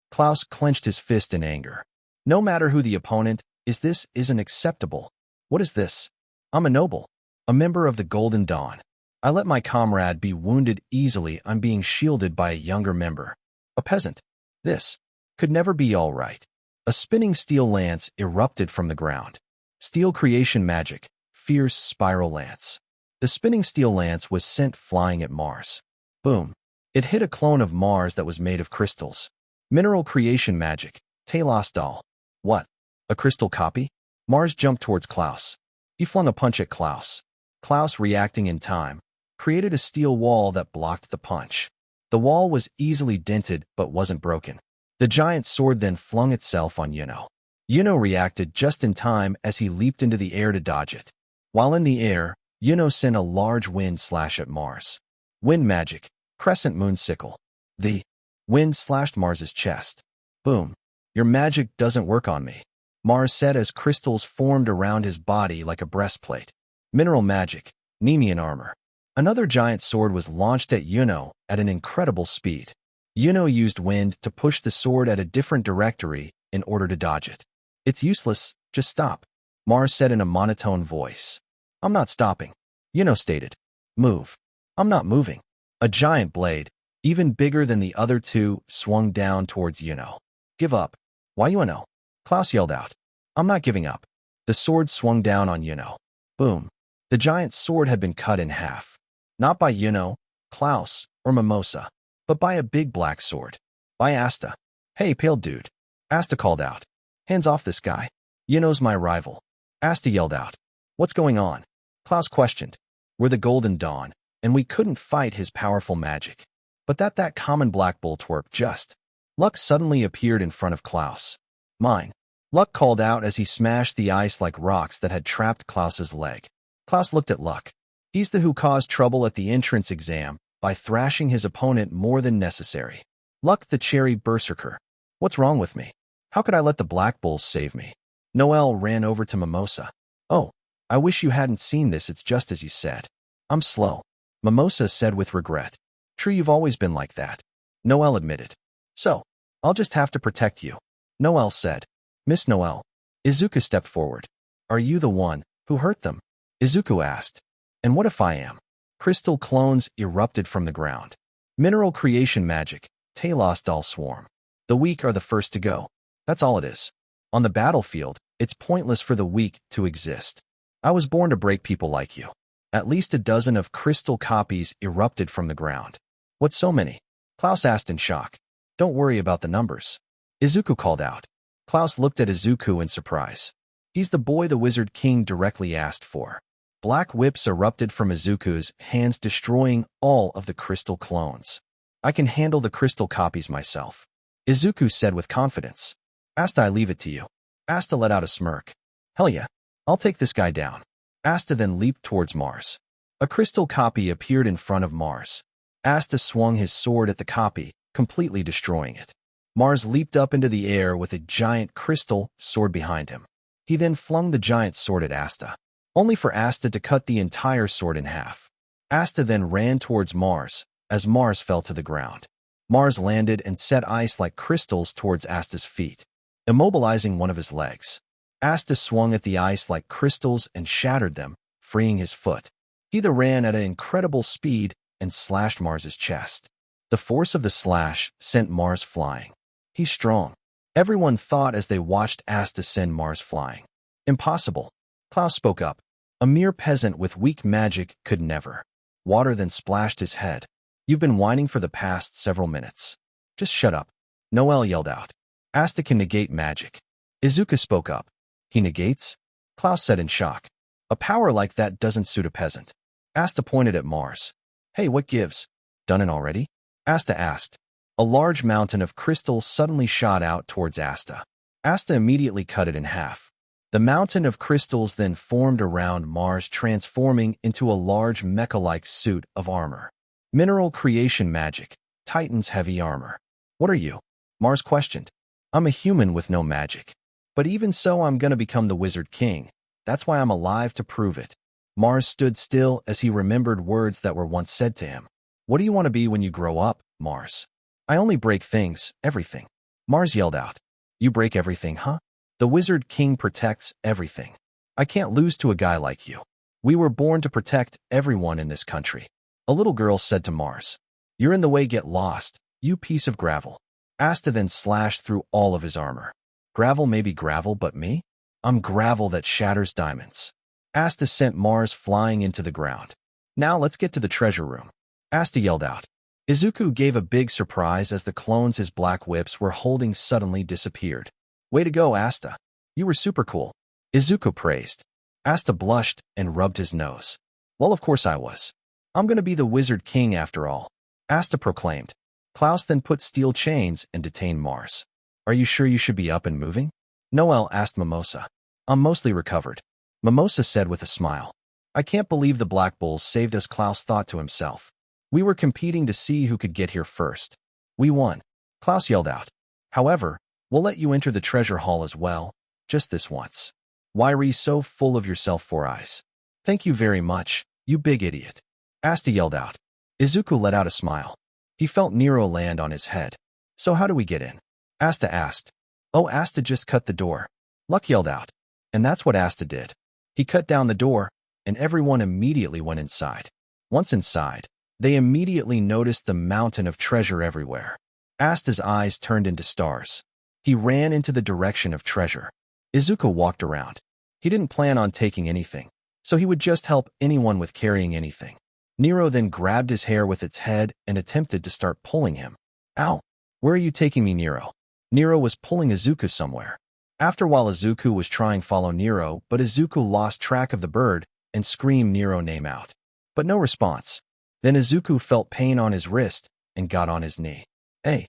A: Klaus clenched his fist in anger. No matter who the opponent is, this isn't acceptable. What is this? I'm a noble, a member of the Golden Dawn. I let my comrade be wounded easily. I'm being shielded by a younger member. A peasant. This could never be all right. A spinning steel lance erupted from the ground. Steel creation magic, fierce spiral lance. The spinning steel lance was sent flying at Mars. Boom. It hit a clone of Mars that was made of crystals. Mineral creation magic, Talos doll. What? A crystal copy? Mars jumped towards Klaus. He flung a punch at Klaus. Klaus, reacting in time, created a steel wall that blocked the punch. The wall was easily dented but wasn't broken. The giant sword then flung itself on Yuno. Yuno reacted just in time as he leaped into the air to dodge it. While in the air, Yuno sent a large wind slash at Mars. Wind magic, crescent moon sickle. The wind slashed Mars's chest. Boom. Your magic doesn't work on me, Mars said as crystals formed around his body like a breastplate. Mineral magic, Nemean armor. Another giant sword was launched at Yuno at an incredible speed. Yuno used wind to push the sword at a different directory in order to dodge it. It's useless, just stop, Mars said in a monotone voice. I'm not stopping, Yuno stated. Move. I'm not moving. A giant blade, even bigger than the other two, swung down towards Yuno. Give up. Why Yuno? Klaus yelled out. I'm not giving up. The sword swung down on Yuno. Boom. The giant sword had been cut in half. Not by Yuno, Klaus, or Mimosa, but by a big black sword. By Asta. Hey, pale dude. Asta called out. Hands off this guy. Yuno's my rival. Asta yelled out. What's going on? Klaus questioned. We're the Golden Dawn, and we couldn't fight his powerful magic. But that common black bull twerp just. Luck suddenly appeared in front of Klaus. Mine. Luck called out as he smashed the ice like rocks that had trapped Klaus's leg. Klaus looked at Luck. He's the who caused trouble at the entrance exam by thrashing his opponent more than necessary. Luck the cherry berserker. What's wrong with me? How could I let the black bulls save me? Noel ran over to Mimosa. Oh, I wish you hadn't seen this. It's just as you said. I'm slow, Mimosa said with regret. True, you've always been like that, Noel admitted. So, I'll just have to protect you, Noel said. Miss Noel. Izuku stepped forward. Are you the one who hurt them? Izuku asked. And what if I am? Crystal clones erupted from the ground. Mineral creation magic, Talos doll swarm. The weak are the first to go. That's all it is. On the battlefield, it's pointless for the weak to exist. I was born to break people like you. At least a dozen of crystal copies erupted from the ground. What's so many? Klaus asked in shock. Don't worry about the numbers, Izuku called out. Klaus looked at Izuku in surprise. He's the boy the Wizard King directly asked for. Black whips erupted from Izuku's hands, destroying all of the crystal clones. I can handle the crystal copies myself. Izuku said with confidence. Asta, I leave it to you. Asta let out a smirk. Hell yeah, I'll take this guy down. Asta then leaped towards Mars. A crystal copy appeared in front of Mars. Asta swung his sword at the copy, completely destroying it. Mars leaped up into the air with a giant crystal sword behind him. He then flung the giant sword at Asta, only for Asta to cut the entire sword in half. Asta then ran towards Mars, as Mars fell to the ground. Mars landed and set ice like crystals towards Asta's feet, immobilizing one of his legs. Asta swung at the ice like crystals and shattered them, freeing his foot. He then ran at an incredible speed and slashed Mars's chest. The force of the slash sent Mars flying. He's strong. Everyone thought as they watched Asta send Mars flying. Impossible. Klaus spoke up. A mere peasant with weak magic could never. Water then splashed his head. You've been whining for the past several minutes. Just shut up. Noel yelled out. Asta can negate magic. Izuku spoke up. He negates? Klaus said in shock. A power like that doesn't suit a peasant. Asta pointed at Mars. Hey, what gives? Done it already? Asta asked. A large mountain of crystals suddenly shot out towards Asta. Asta immediately cut it in half. The mountain of crystals then formed around Mars, transforming into a large mecha-like suit of armor. Mineral creation magic. Titan's heavy armor. What are you? Mars questioned. I'm a human with no magic. But even so, I'm gonna become the Wizard King. That's why I'm alive to prove it. Mars stood still as he remembered words that were once said to him. What do you want to be when you grow up, Mars? I only break things, everything. Mars yelled out. You break everything, huh? The Wizard King protects everything. I can't lose to a guy like you. We were born to protect everyone in this country. A little girl said to Mars. You're in the way, get lost, you piece of gravel. Asta then slashed through all of his armor. Gravel may be gravel, but me? I'm gravel that shatters diamonds. Asta sent Mars flying into the ground. Now let's get to the treasure room. Asta yelled out. Izuku gave a big surprise as the clones his black whips were holding suddenly disappeared. Way to go, Asta. You were super cool. Izuku praised. Asta blushed and rubbed his nose. Well, of course I was. I'm gonna be the Wizard King after all. Asta proclaimed. Klaus then put steel chains and detained Mars. Are you sure you should be up and moving? Noel asked Mimosa. I'm mostly recovered. Mimosa said with a smile. I can't believe the Black Bulls saved us, Klaus thought to himself. We were competing to see who could get here first. We won. Klaus yelled out. However, we'll let you enter the treasure hall as well, just this once. Why are you so full of yourself, Four Eyes? Thank you very much, you big idiot. Asta yelled out. Izuku let out a smile. He felt Nero land on his head. So how do we get in? Asta asked. Oh, Asta just cut the door. Luck yelled out. And that's what Asta did. He cut down the door, and everyone immediately went inside. Once inside, they immediately noticed the mountain of treasure everywhere. Asta's eyes turned into stars. He ran into the direction of treasure. Izuku walked around. He didn't plan on taking anything, so he would just help anyone with carrying anything. Nero then grabbed his hair with its head and attempted to start pulling him. Ow! Where are you taking me, Nero? Nero was pulling Izuku somewhere. After a while, Izuku was trying to follow Nero, but Izuku lost track of the bird and screamed Nero's name out. But no response. Then Izuku felt pain on his wrist and got on his knee. Hey.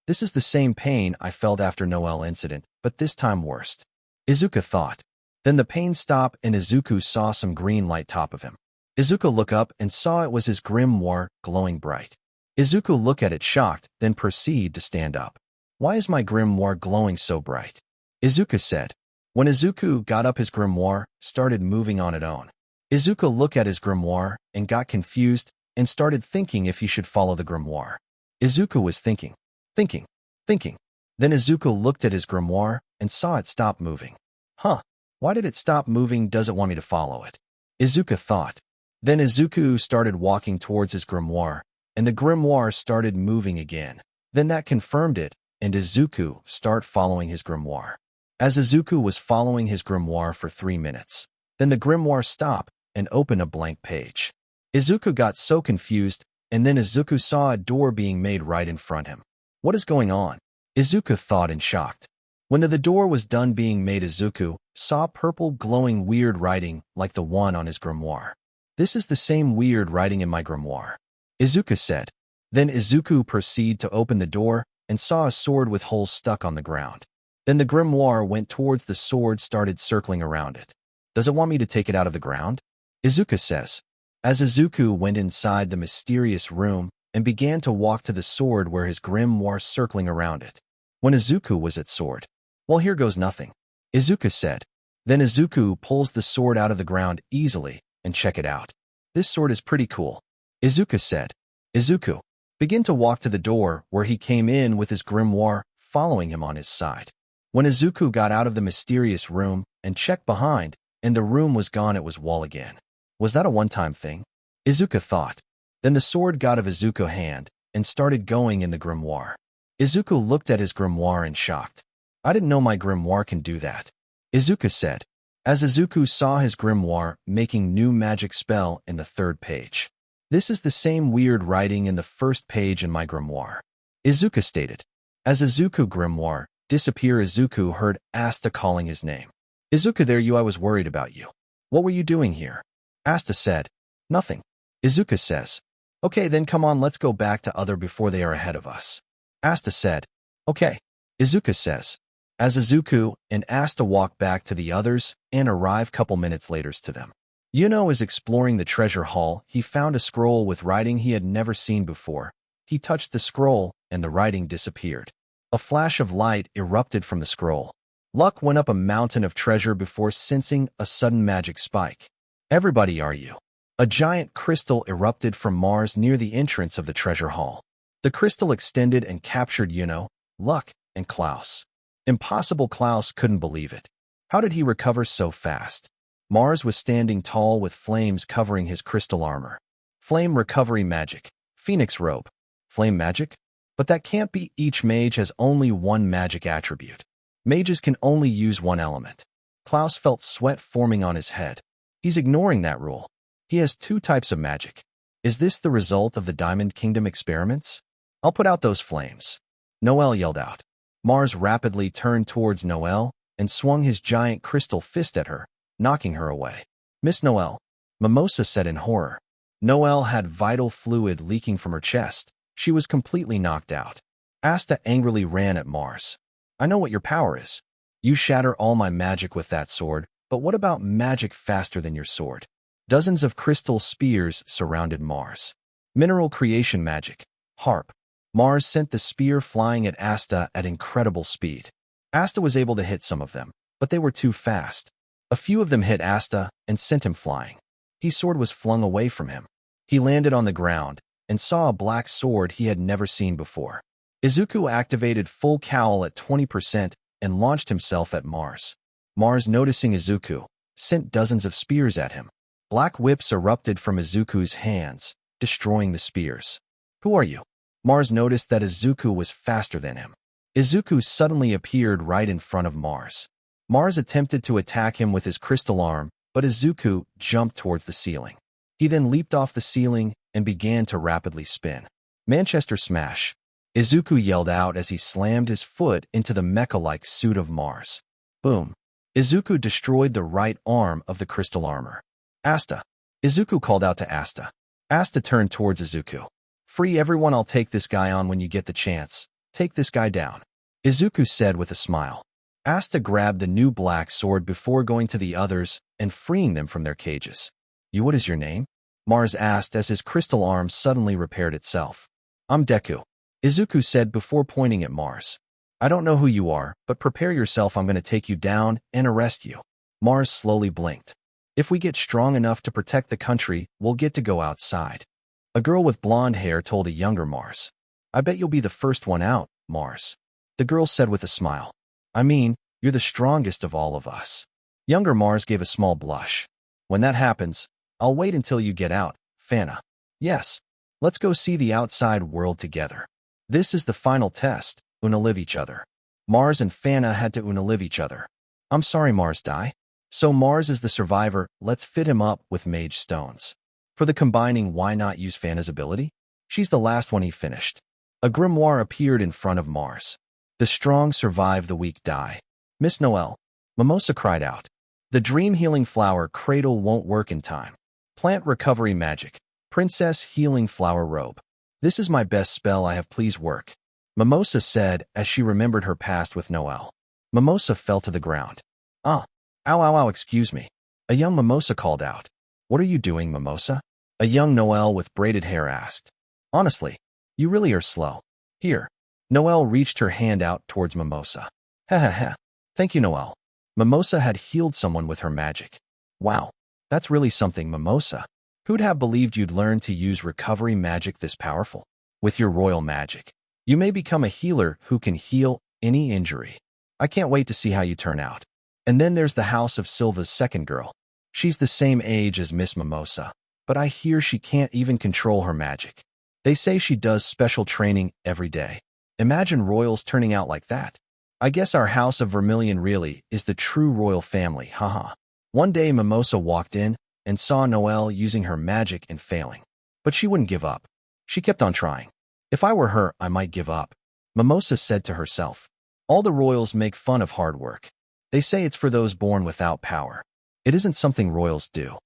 A: This is the same pain I felt after Noel incident, but this time worse. Izuku thought. Then the pain stopped and Izuku saw some green light top of him. Izuku looked up and saw it was his grimoire glowing bright. Izuku looked at it shocked, then proceeded to stand up. Why is my grimoire glowing so bright? Izuku said. When Izuku got up, his grimoire started moving on its own. Izuku looked at his grimoire and got confused and started thinking if he should follow the grimoire. Izuku was thinking. Then Izuku looked at his grimoire and saw it stop moving. Huh, why did it stop moving? Does it want me to follow it? Izuku thought. Then Izuku started walking towards his grimoire, and the grimoire started moving again. Then that confirmed it, and Izuku started following his grimoire. As Izuku was following his grimoire for 3 minutes, then the grimoire stopped and opened a blank page. Izuku got so confused, and then Izuku saw a door being made right in front of him. What is going on? Izuku thought and shocked. When the door was done being made, Izuku saw purple glowing weird writing like the one on his grimoire. This is the same weird writing in my grimoire, Izuku said. Then Izuku proceeded to open the door, and saw a sword with holes stuck on the ground. Then the grimoire went towards the sword, started circling around it. Does it want me to take it out of the ground? Izuku says. As Izuku went inside the mysterious room and began to walk to the sword where his grimoire circling around it. When Izuku was at sword, well, here goes nothing, Izuku said. Then Izuku pulls the sword out of the ground easily and check it out. This sword is pretty cool, Izuku said. Izuku began to walk to the door where he came in with his grimoire following him on his side. When Izuku got out of the mysterious room and checked behind, and the room was gone, it was wall again. Was that a one-time thing? Izuku thought. Then the sword got out of Izuku's hand and started going in the grimoire. Izuku looked at his grimoire in shock. I didn't know my grimoire can do that, Izuku said, as Izuku saw his grimoire making new magic spell in the 3rd page. This is the same weird writing in the 1st page in my grimoire, Izuku stated. As Izuku grimoire disappeared, Izuku heard Asta calling his name. Izuku, there you, I was worried about you. What were you doing here? Asta said. Nothing, Izuku says. Okay, then come on, let's go back to other before they are ahead of us. Asta said. Okay, Izuku says. As Izuku and Asta walk back to the others and arrive couple minutes later to them. Yuno is exploring the treasure hall. He found a scroll with writing he had never seen before. He touched the scroll and the writing disappeared. A flash of light erupted from the scroll. Luck went up a mountain of treasure before sensing a sudden magic spike. Everybody, are you? A giant crystal erupted from Mars near the entrance of the treasure hall. The crystal extended and captured Yuno, Luck, and Klaus. Impossible. Klaus couldn't believe it. How did he recover so fast? Mars was standing tall with flames covering his crystal armor. Flame recovery magic. Phoenix robe. Flame magic? But that can't be. Each mage has only one magic attribute. Mages can only use one element. Klaus felt sweat forming on his head. He's ignoring that rule. He has 2 types of magic. Is this the result of the Diamond Kingdom experiments? I'll put out those flames, Noel yelled out. Mars rapidly turned towards Noel and swung his giant crystal fist at her, knocking her away. Miss Noel, Mimosa said in horror. Noel had vital fluid leaking from her chest. She was completely knocked out. Asta angrily ran at Mars. I know what your power is. You shatter all my magic with that sword, but what about magic faster than your sword? Dozens of crystal spears surrounded Mars. Mineral creation magic. Harp. Mars sent the spear flying at Asta at incredible speed. Asta was able to hit some of them, but they were too fast. A few of them hit Asta and sent him flying. His sword was flung away from him. He landed on the ground and saw a black sword he had never seen before. Izuku activated full cowl at 20% and launched himself at Mars. Mars, noticing Izuku, sent dozens of spears at him. Black whips erupted from Izuku's hands, destroying the spears. Who are you? Mars noticed that Izuku was faster than him. Izuku suddenly appeared right in front of Mars. Mars attempted to attack him with his crystal arm, but Izuku jumped towards the ceiling. He then leaped off the ceiling and began to rapidly spin. Manchester smash! Izuku yelled out as he slammed his foot into the mecha-like suit of Mars. Boom! Izuku destroyed the right arm of the crystal armor. Asta! Izuku called out to Asta. Asta turned towards Izuku. Free everyone, I'll take this guy on when you get the chance. Take this guy down, Izuku said with a smile. Asta grabbed the new black sword before going to the others and freeing them from their cages. You, what is your name? Mars asked as his crystal arm suddenly repaired itself. I'm Deku, Izuku said before pointing at Mars. I don't know who you are, but prepare yourself, I'm going to take you down and arrest you. Mars slowly blinked. If we get strong enough to protect the country, we'll get to go outside. A girl with blonde hair told a younger Mars. I bet you'll be the first one out, Mars. The girl said with a smile. I mean, you're the strongest of all of us. Younger Mars gave a small blush. When that happens, I'll wait until you get out, Fana. Yes. Let's go see the outside world together. This is the final test. Unalive each other. Mars and Fana had to unalive each other. I'm sorry, Mars die. So Mars is the survivor, let's fit him up with mage stones. For the combining, why not use Fana's ability? She's the last one. He finished. A grimoire appeared in front of Mars. The strong survive, the weak die. Miss Noel, Mimosa cried out. The dream healing flower cradle won't work in time. Plant recovery magic. Princess healing flower robe. This is my best spell I have, please work. Mimosa said as she remembered her past with Noelle. Mimosa fell to the ground. Ah! Ow, ow, ow, excuse me. A young Mimosa called out. What are you doing, Mimosa? A young Noelle with braided hair asked. Honestly, you really are slow. Here. Noelle reached her hand out towards Mimosa. Ha ha ha. Thank you, Noelle. Mimosa had healed someone with her magic. Wow. That's really something, Mimosa. Who'd have believed you'd learn to use recovery magic this powerful? With your royal magic, you may become a healer who can heal any injury. I can't wait to see how you turn out. And then there's the House of Silva's second girl. She's the same age as Miss Mimosa, but I hear she can't even control her magic. They say she does special training every day. Imagine royals turning out like that. I guess our House of Vermilion really is the true royal family, haha. One day Mimosa walked in and saw Noelle using her magic and failing. But she wouldn't give up. She kept on trying. If I were her, I might give up. Mimosa said to herself. All the royals make fun of hard work. They say it's for those born without power. It isn't something royals do.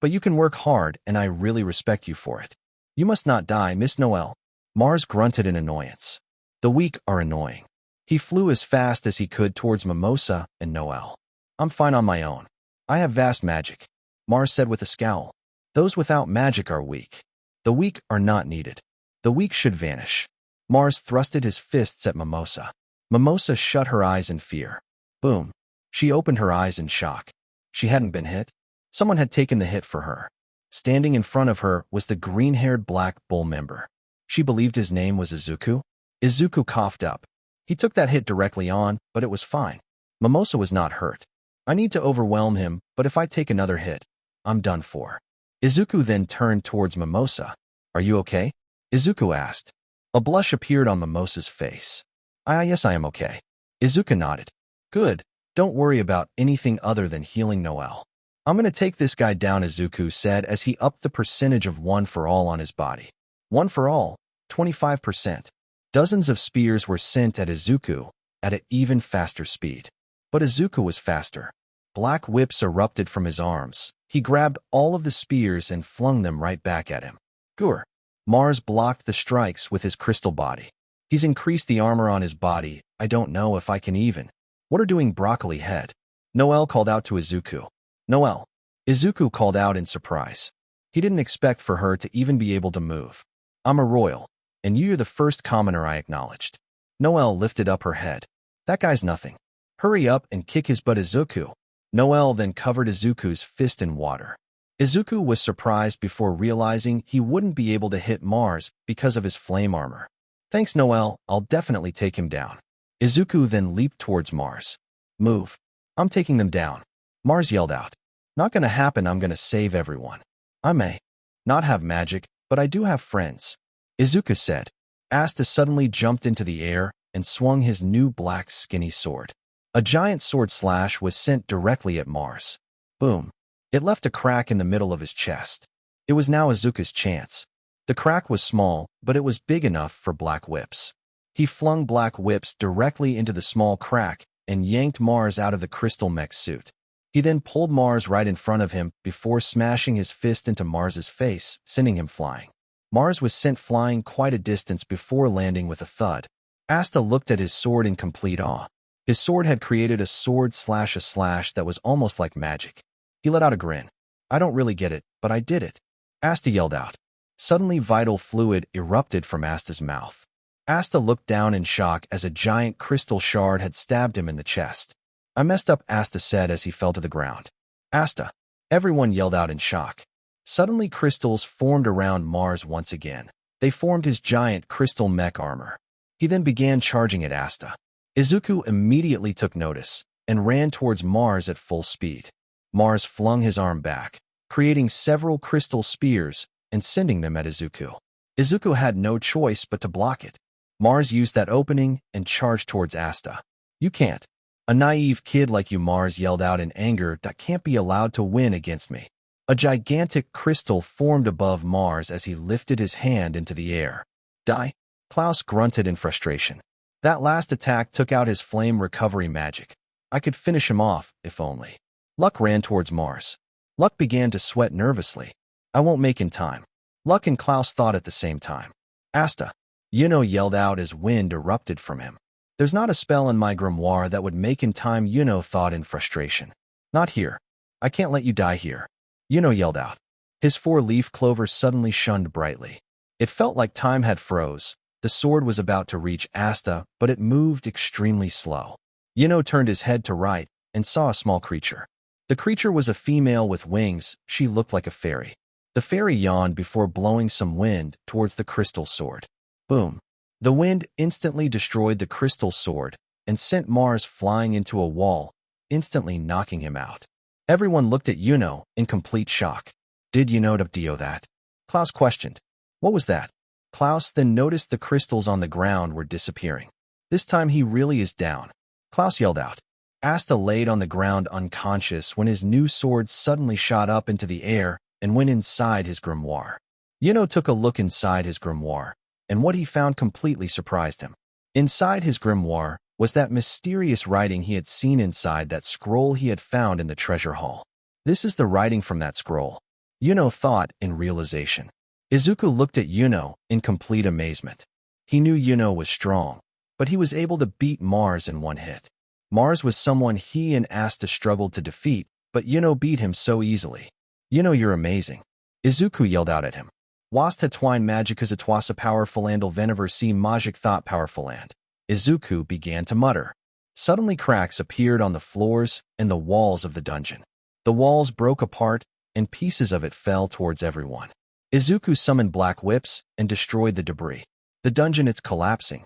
A: But you can work hard, and I really respect you for it. You must not die, Miss Noelle. Mars grunted in annoyance. The weak are annoying. He flew as fast as he could towards Mimosa and Noelle. I'm fine on my own. I have vast magic, Mars said with a scowl. Those without magic are weak. The weak are not needed. The weak should vanish. Mars thrusted his fists at Mimosa. Mimosa shut her eyes in fear. Boom. She opened her eyes in shock. She hadn't been hit. Someone had taken the hit for her. Standing in front of her was the green-haired Black Bull member. She believed his name was Izuku. Izuku coughed up. He took that hit directly on, but it was fine. Mimosa was not hurt. I need to overwhelm him, but if I take another hit, I'm done for. Izuku then turned towards Mimosa. Are you okay? Izuku asked. A blush appeared on Mimosa's face. Yes, I am okay. Izuku nodded. Good. Don't worry about anything other than healing Noelle. I'm gonna take this guy down, Izuku said as he upped the percentage of 1 for all on his body. 1 for all, 25%. Dozens of spears were sent at Izuku at an even faster speed. But Izuku was faster. Black whips erupted from his arms. He grabbed all of the spears and flung them right back at him. Gur. Mars blocked the strikes with his crystal body. He's increased the armor on his body. I don't know if I can even. What are doing, Broccoli Head? Noelle called out to Izuku. Noelle. Izuku called out in surprise. He didn't expect for her to even be able to move. I'm a royal, and you're the first commoner I acknowledged. Noelle lifted up her head. That guy's nothing. Hurry up and kick his butt, Izuku. Noelle then covered Izuku's fist in water. Izuku was surprised before realizing he wouldn't be able to hit Mars because of his flame armor. Thanks, Noelle, I'll definitely take him down. Izuku then leaped towards Mars. Move. I'm taking them down. Mars yelled out. Not gonna happen, I'm gonna save everyone. I may not have magic, but I do have friends. Izuku said. Asta suddenly jumped into the air and swung his new black skinny sword. A giant sword slash was sent directly at Mars. Boom. It left a crack in the middle of his chest. It was now Izuku's chance. The crack was small, but it was big enough for black whips. He flung black whips directly into the small crack and yanked Mars out of the crystal mech suit. He then pulled Mars right in front of him before smashing his fist into Mars's face, sending him flying. Mars was sent flying quite a distance before landing with a thud. Asta looked at his sword in complete awe. His sword had created a sword slash that was almost like magic. He let out a grin. I don't really get it, but I did it. Asta yelled out. Suddenly vital fluid erupted from Asta's mouth. Asta looked down in shock as a giant crystal shard had stabbed him in the chest. I messed up, Asta said as he fell to the ground. Asta. Everyone yelled out in shock. Suddenly crystals formed around Mars once again. They formed his giant crystal mech armor. He then began charging at Asta. Izuku immediately took notice and ran towards Mars at full speed. Mars flung his arm back, creating several crystal spears and sending them at Izuku. Izuku had no choice but to block it. Mars used that opening and charged towards Asta. You can't. A naive kid like you, Mars yelled out in anger, that can't be allowed to win against me. A gigantic crystal formed above Mars as he lifted his hand into the air. Die? Klaus grunted in frustration. That last attack took out his flame recovery magic. I could finish him off, if only. Luck ran towards Mars. Luck began to sweat nervously. I won't make in time. Luck and Klaus thought at the same time. Asta. Yelled out as wind erupted from him. There's not a spell in my grimoire that would make in time, thought in frustration. Not here. I can't let you die here. Yelled out. His four-leaf clover suddenly shone brightly. It felt like time had froze. The sword was about to reach Asta, but it moved extremely slow. Turned his head to right and saw a small creature. The creature was a female with wings. She looked like a fairy. The fairy yawned before blowing some wind towards the crystal sword. Boom. The wind instantly destroyed the crystal sword and sent Mars flying into a wall, instantly knocking him out. Everyone looked at in complete shock. Did do that? Klaus questioned. What was that? Klaus then noticed the crystals on the ground were disappearing. This time he really is down. Klaus yelled out. Asta laid on the ground unconscious when his new sword suddenly shot up into the air and went inside his grimoire. Took a look inside his grimoire, and what he found completely surprised him. Inside his grimoire was that mysterious writing he had seen inside that scroll he had found in the treasure hall. This is the writing from that scroll. Thought in realization. Izuku looked at in complete amazement. He knew was strong, but he was able to beat Mars in one hit. Mars was someone he and Asta struggled to defeat, but beat him so easily. You're amazing. Izuku yelled out at him. Wast had twine magicas atwasa powerful andal veniver see magic thought powerful and. Izuku began to mutter. Suddenly cracks appeared on the floors and the walls of the dungeon. The walls broke apart, and pieces of it fell towards everyone. Izuku summoned black whips and destroyed the debris. The dungeon is collapsing,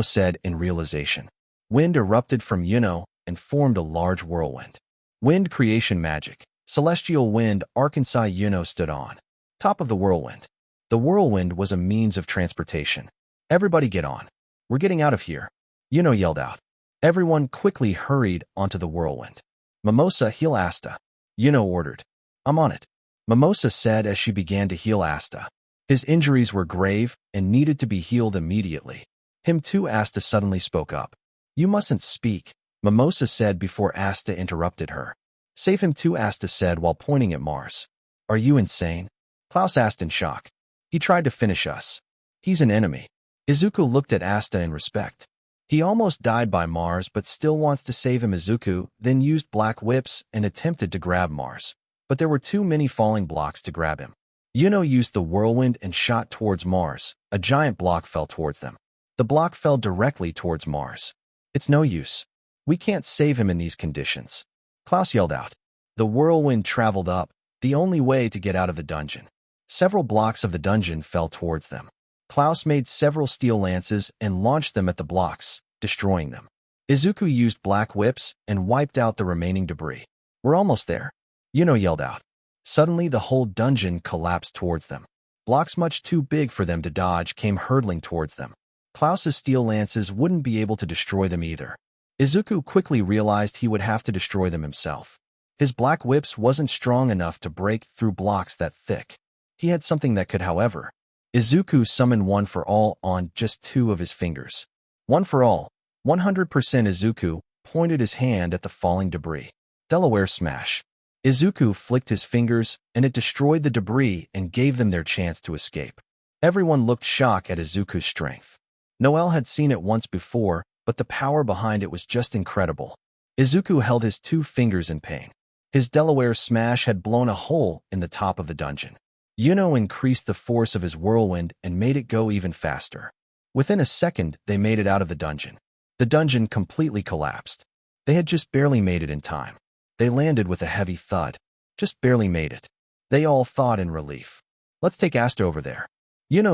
A: said in realization. Wind erupted from and formed a large whirlwind. Wind creation magic. Celestial wind Arkansas stood on top of the whirlwind. The whirlwind was a means of transportation. Everybody get on. We're getting out of here. Yelled out. Everyone quickly hurried onto the whirlwind. Mimosa, heal Asta. Ordered. I'm on it. Mimosa said as she began to heal Asta. His injuries were grave and needed to be healed immediately. Him too. Asta suddenly spoke up. You mustn't speak, Mimosa said before Asta interrupted her. Save him too, Asta said while pointing at Mars. Are you insane? Klaus asked in shock. He tried to finish us. He's an enemy. Izuku looked at Asta in respect. He almost died by Mars but still wants to save him. Izuku then used black whips and attempted to grab Mars. But there were too many falling blocks to grab him. Used the whirlwind and shot towards Mars. A giant block fell towards them. The block fell directly towards Mars. It's no use. We can't save him in these conditions. Klaus yelled out. The whirlwind traveled up, the only way to get out of the dungeon. Several blocks of the dungeon fell towards them. Klaus made several steel lances and launched them at the blocks, destroying them. Izuku used black whips and wiped out the remaining debris. We're almost there. Yelled out. Suddenly the whole dungeon collapsed towards them. Blocks much too big for them to dodge came hurtling towards them. Klaus's steel lances wouldn't be able to destroy them either. Izuku quickly realized he would have to destroy them himself. His black whips wasn't strong enough to break through blocks that thick. He had something that could, however. Izuku summoned one for all on just 2 of his fingers. One for all, 100%. Izuku pointed his hand at the falling debris. Delaware smash. Izuku flicked his fingers, and it destroyed the debris and gave them their chance to escape. Everyone looked shocked at Izuku's strength. Noel had seen it once before, but the power behind it was just incredible. Izuku held his 2 fingers in pain. His Delaware smash had blown a hole in the top of the dungeon. Increased the force of his whirlwind and made it go even faster. Within a second, they made it out of the dungeon. The dungeon completely collapsed. They had just barely made it in time. They landed with a heavy thud. Just barely made it. They all thought in relief. Let's take Asta over there.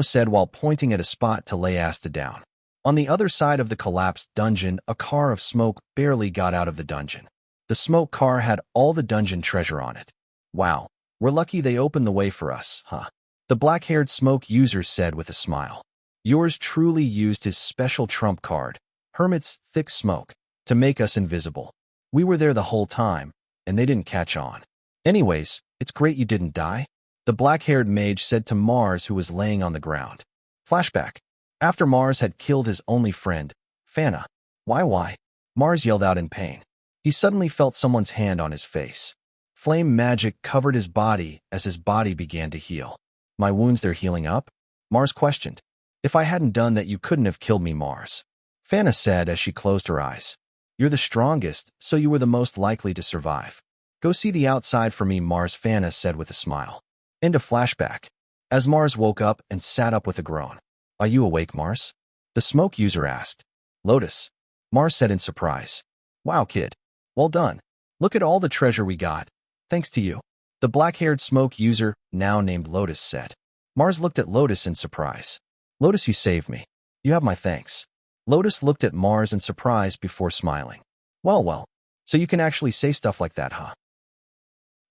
A: Said while pointing at a spot to lay Asta down. On the other side of the collapsed dungeon, a car of smoke barely got out of the dungeon. The smoke car had all the dungeon treasure on it. Wow, we're lucky they opened the way for us, huh? The black-haired smoke user said with a smile. Yours truly used his special trump card, Hermit's thick smoke, to make us invisible. We were there the whole time, and they didn't catch on. Anyways, it's great you didn't die, the black-haired mage said to Mars, who was laying on the ground. Flashback. After Mars had killed his only friend, Fana. Why? Mars yelled out in pain. He suddenly felt someone's hand on his face. Flame magic covered his body as his body began to heal. My wounds, they're healing up? Mars questioned. If I hadn't done that, you couldn't have killed me, Mars. Fana said as she closed her eyes. You're the strongest, so you were the most likely to survive. Go see the outside for me, Mars, Fana said with a smile. End of flashback. As Mars woke up and sat up with a groan. Are you awake, Mars? The smoke user asked. Lotus. Mars said in surprise. Wow, kid. Well done. Look at all the treasure we got. Thanks to you. The black-haired smoke user, now named Lotus, said. Mars looked at Lotus in surprise. Lotus, you saved me. You have my thanks. Lotus looked at Mars in surprise before smiling. Well, so you can actually say stuff like that, huh?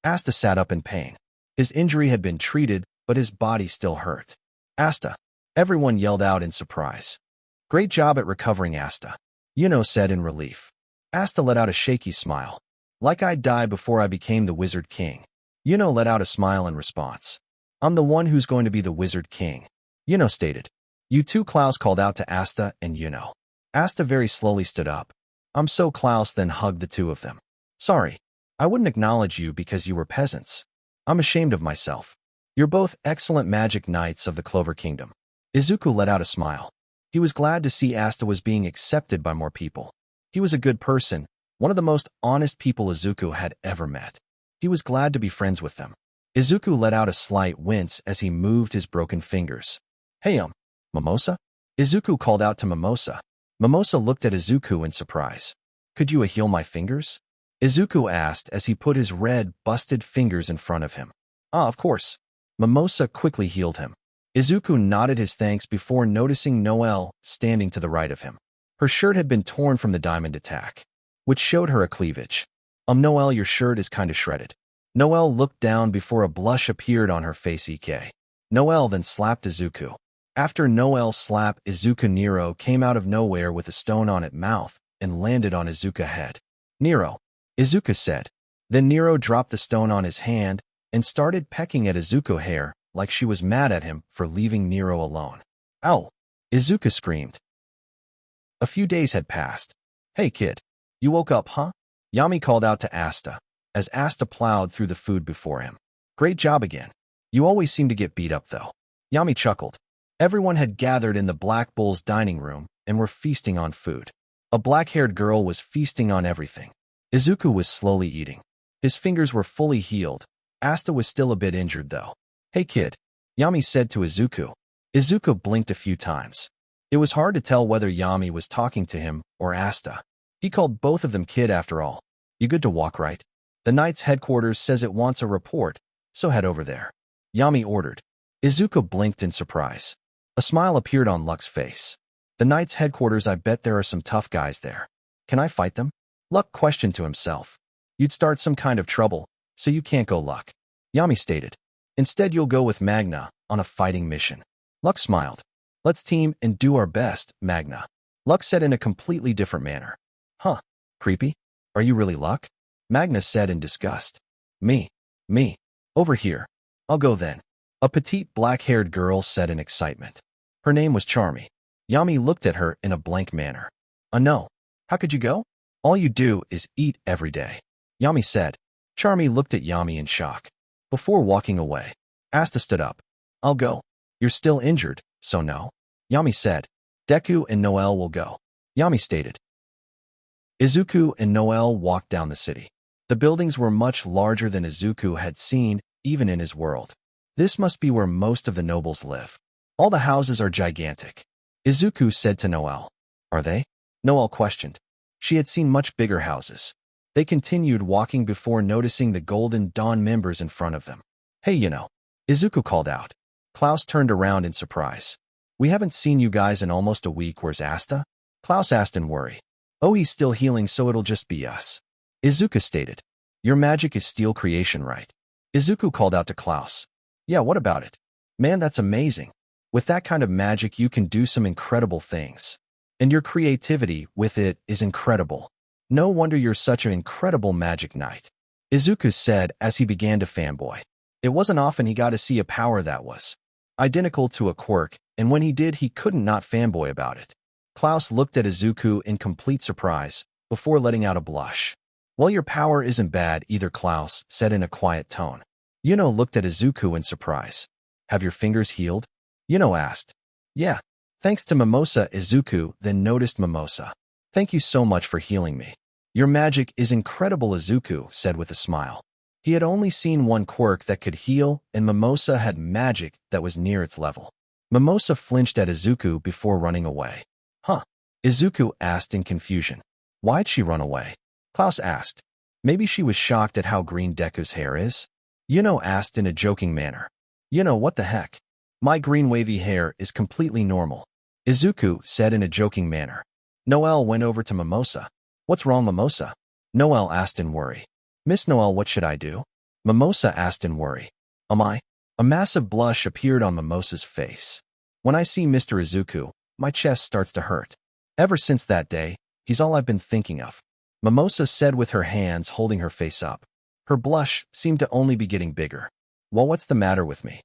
A: Asta sat up in pain. His injury had been treated, but his body still hurt. Asta. Everyone yelled out in surprise. Great job at recovering, Asta. Yuno said in relief. Asta let out a shaky smile. Like I'd die before I became the Wizard King. Yuno let out a smile in response. I'm the one who's going to be the Wizard King. Yuno stated. You too, Klaus called out to Asta and Yuno. Asta very slowly stood up. I'm so Klaus then hugged the two of them. Sorry. I wouldn't acknowledge you because you were peasants. I'm ashamed of myself. You're both excellent magic knights of the Clover Kingdom. Izuku let out a smile. He was glad to see Asta was being accepted by more people. He was a good person, one of the most honest people Izuku had ever met. He was glad to be friends with them. Izuku let out a slight wince as he moved his broken fingers. Hey, Mimosa? Izuku called out to Mimosa. Mimosa looked at Izuku in surprise. Could you heal my fingers? Izuku asked as he put his red, busted fingers in front of him. Of course. Mimosa quickly healed him. Izuku nodded his thanks before noticing Noelle standing to the right of him. Her shirt had been torn from the diamond attack, which showed her a cleavage. Noelle, your shirt is kinda shredded. Noelle looked down before a blush appeared on her face. Noelle then slapped Izuku. After Noelle's slap, Izuku Nero came out of nowhere with a stone on its mouth and landed on Izuku's head. Nero, Izuku said. Then Nero dropped the stone on his hand and started pecking at Izuku's hair like she was mad at him for leaving Nero alone. Ow! Izuku screamed. A few days had passed. Hey kid, you woke up, huh? Yami called out to Asta, as Asta plowed through the food before him. Great job again. You always seem to get beat up though. Yami chuckled. Everyone had gathered in the Black Bull's dining room and were feasting on food. A black-haired girl was feasting on everything. Izuku was slowly eating. His fingers were fully healed. Asta was still a bit injured though. Hey kid, Yami said to Izuku. Izuku blinked a few times. It was hard to tell whether Yami was talking to him or Asta. He called both of them kid after all. You good to walk, right? The Knight's headquarters says it wants a report, so head over there. Yami ordered. Izuku blinked in surprise. A smile appeared on Luck's face. The Knight's headquarters, I bet there are some tough guys there. Can I fight them? Luck questioned to himself. You'd start some kind of trouble, so you can't go, Luck. Yami stated. Instead, you'll go with Magna on a fighting mission. Luck smiled. Let's team and do our best, Magna. Luck said in a completely different manner. Huh, creepy? Are you really Luck? Magna said in disgust. Me. Over here. I'll go then. A petite black-haired girl said in excitement. Her name was Charmy. Yami looked at her in a blank manner. No. How could you go? All you do is eat every day. Yami said. Charmy looked at Yami in shock. Before walking away, Asta stood up. I'll go. You're still injured, so no. Yami said. Deku and Noelle will go. Yami stated. Izuku and Noelle walked down the city. The buildings were much larger than Izuku had seen, even in his world. This must be where most of the nobles live. All the houses are gigantic. Izuku said to Noelle. Are they? Noelle questioned. She had seen much bigger houses. They continued walking before noticing the Golden Dawn members in front of them. Hey, Izuku called out. Klaus turned around in surprise. We haven't seen you guys in almost a week. Where's Asta? Klaus asked in worry. Oh, he's still healing, so it'll just be us. Izuku stated. Your magic is steel creation, right? Izuku called out to Klaus. Yeah, what about it? Man, that's amazing. With that kind of magic, you can do some incredible things. And your creativity with it is incredible. No wonder you're such an incredible magic knight. Izuku said as he began to fanboy. It wasn't often he got to see a power that was identical to a quirk, and when he did, he couldn't not fanboy about it. Klaus looked at Izuku in complete surprise, before letting out a blush. Well, your power isn't bad either, Klaus said in a quiet tone. Yuno looked at Izuku in surprise. Have your fingers healed? Yuno asked. Yeah. Thanks to Mimosa. Izuku then noticed Mimosa. Thank you so much for healing me. Your magic is incredible, Izuku said with a smile. He had only seen one quirk that could heal, and Mimosa had magic that was near its level. Mimosa flinched at Izuku before running away. Huh? Izuku asked in confusion. Why'd she run away? Klaus asked. Maybe she was shocked at how green Deku's hair is? Yuno asked in a joking manner. Yuno, what the heck? My green wavy hair is completely normal. Izuku said in a joking manner. Noelle went over to Mimosa. What's wrong, Mimosa? Noelle asked in worry. Miss Noelle, what should I do? Mimosa asked in worry. Am I? A massive blush appeared on Mimosa's face. When I see Mr. Izuku, my chest starts to hurt. Ever since that day, he's all I've been thinking of. Mimosa said with her hands holding her face up. Her blush seemed to only be getting bigger. Well, what's the matter with me?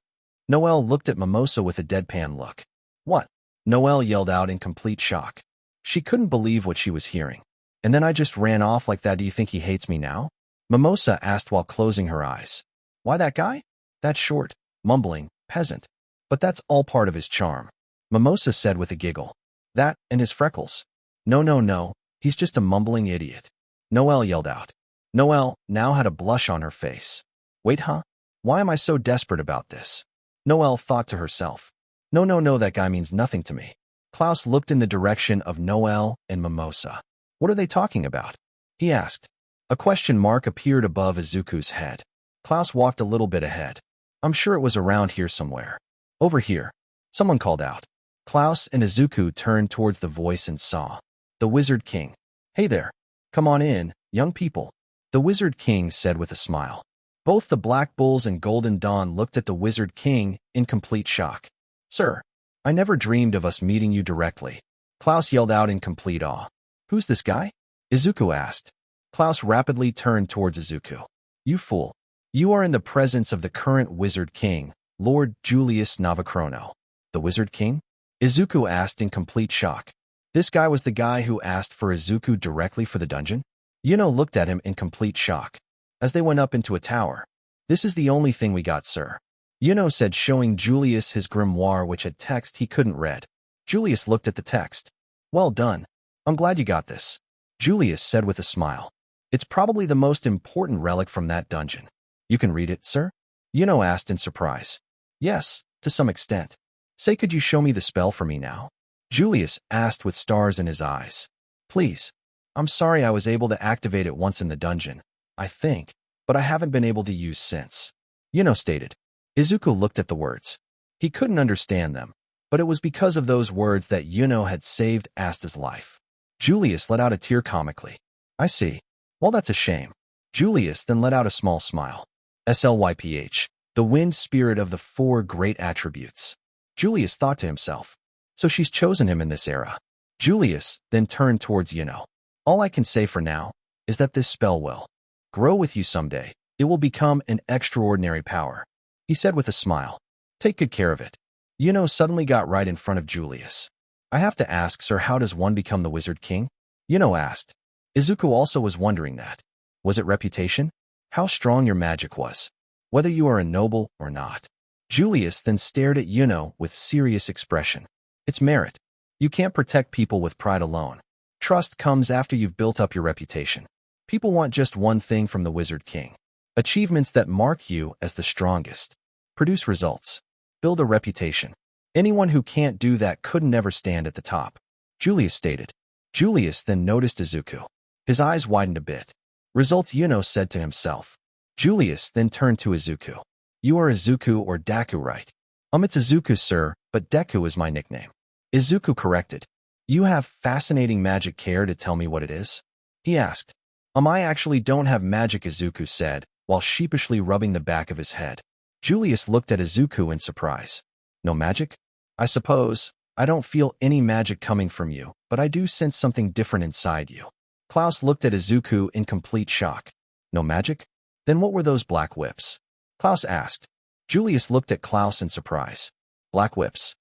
A: Noelle looked at Mimosa with a deadpan look. What? Noelle yelled out in complete shock. She couldn't believe what she was hearing. And then I just ran off like that. Do you think he hates me now? Mimosa asked while closing her eyes. Why that guy? That short, mumbling, peasant. But that's all part of his charm. Mimosa said with a giggle. That, and his freckles. No, he's just a mumbling idiot. Noelle yelled out. Noelle now had a blush on her face. Wait, huh? Why am I so desperate about this? Noelle thought to herself. No, that guy means nothing to me. Klaus looked in the direction of Noelle and Mimosa. What are they talking about? He asked. A question mark appeared above Izuku's head. Klaus walked a little bit ahead. I'm sure it was around here somewhere. Over here. Someone called out. Klaus and Izuku turned towards the voice and saw. The Wizard King. Hey there. Come on in, young people. The Wizard King said with a smile. Both the Black Bulls and Golden Dawn looked at the Wizard King in complete shock. Sir, I never dreamed of us meeting you directly. Klaus yelled out in complete awe. Who's this guy? Izuku asked. Klaus rapidly turned towards Izuku. You fool. You are in the presence of the current Wizard King, Lord Julius Navachrono. The Wizard King? Izuku asked in complete shock. This guy was the guy who asked for Izuku directly for the dungeon? Yuno looked at him in complete shock. As they went up into a tower. This is the only thing we got, sir. Yuno said, showing Julius his grimoire which had text he couldn't read. Julius looked at the text. Well done. I'm glad you got this. Julius said with a smile. It's probably the most important relic from that dungeon. You can read it, sir? Yuno asked in surprise. Yes, to some extent. Say, could you show me the spell for me now? Julius asked with stars in his eyes. Please. I'm sorry, I was able to activate it once in the dungeon, I think, but I haven't been able to use since. Yuno stated. Izuku looked at the words. He couldn't understand them, but it was because of those words that Yuno had saved Asta's life. Julius let out a tear comically. I see. Well, that's a shame. Julius then let out a small smile. Slyph, the wind spirit of the 4 great attributes. Julius thought to himself. So she's chosen him in this era. Julius then turned towards Yuno. All I can say for now is that this spell will grow with you someday. It will become an extraordinary power. He said with a smile. Take good care of it. Yuno suddenly got right in front of Julius. I have to ask, sir, how does one become the Wizard King? Yuno asked. Izuku also was wondering that. Was it reputation? How strong your magic was? Whether you are a noble or not? Julius then stared at Yuno with serious expression. It's merit. You can't protect people with pride alone. Trust comes after you've built up your reputation. People want just one thing from the Wizard King. Achievements that mark you as the strongest. Produce results. Build a reputation. Anyone who can't do that could never stand at the top. Julius stated. Julius then noticed Izuku. His eyes widened a bit. Results, Yuno said to himself. Julius then turned to Izuku. You are Izuku or Deku, right? It's Izuku, sir, but Deku is my nickname. Izuku corrected. You have fascinating magic. Care to tell me what it is? He asked. I actually don't have magic, Izuku said, while sheepishly rubbing the back of his head. Julius looked at Izuku in surprise. No magic? I suppose. I don't feel any magic coming from you, but I do sense something different inside you. Klaus looked at Izuku in complete shock. No magic? Then what were those black whips? Klaus asked. Julius looked at Klaus in surprise. Black whips?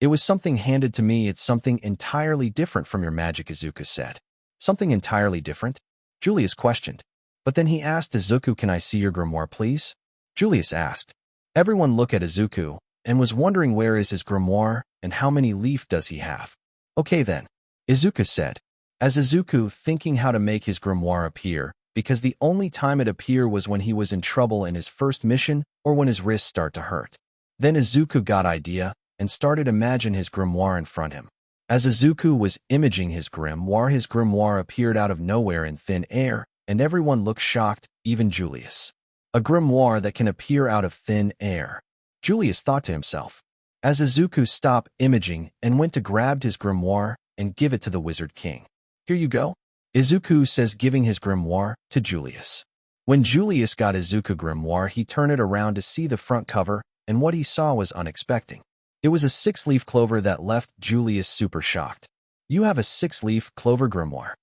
A: It was something handed to me. It's something entirely different from your magic, Izuku said. Something entirely different? Julius questioned. But then he asked Izuku, can I see your grimoire, please? Julius asked. Everyone looked at Izuku, and was wondering where is his grimoire and how many leaf does he have. Okay then, Izuku said. As Izuku thinking how to make his grimoire appear, because the only time it appeared was when he was in trouble in his first mission or when his wrists start to hurt. Then Izuku got idea and started imagine his grimoire in front him. As Izuku was imaging his grimoire appeared out of nowhere in thin air, and everyone looked shocked, even Julius. A grimoire that can appear out of thin air. Julius thought to himself. As Izuku stopped imaging and went to grab his grimoire and give it to the Wizard King. Here you go, Izuku says, giving his grimoire to Julius. When Julius got Izuku grimoire, he turned it around to see the front cover, and what he saw was unexpected. It was a 6-leaf clover that left Julius super shocked. You have a 6-leaf clover grimoire,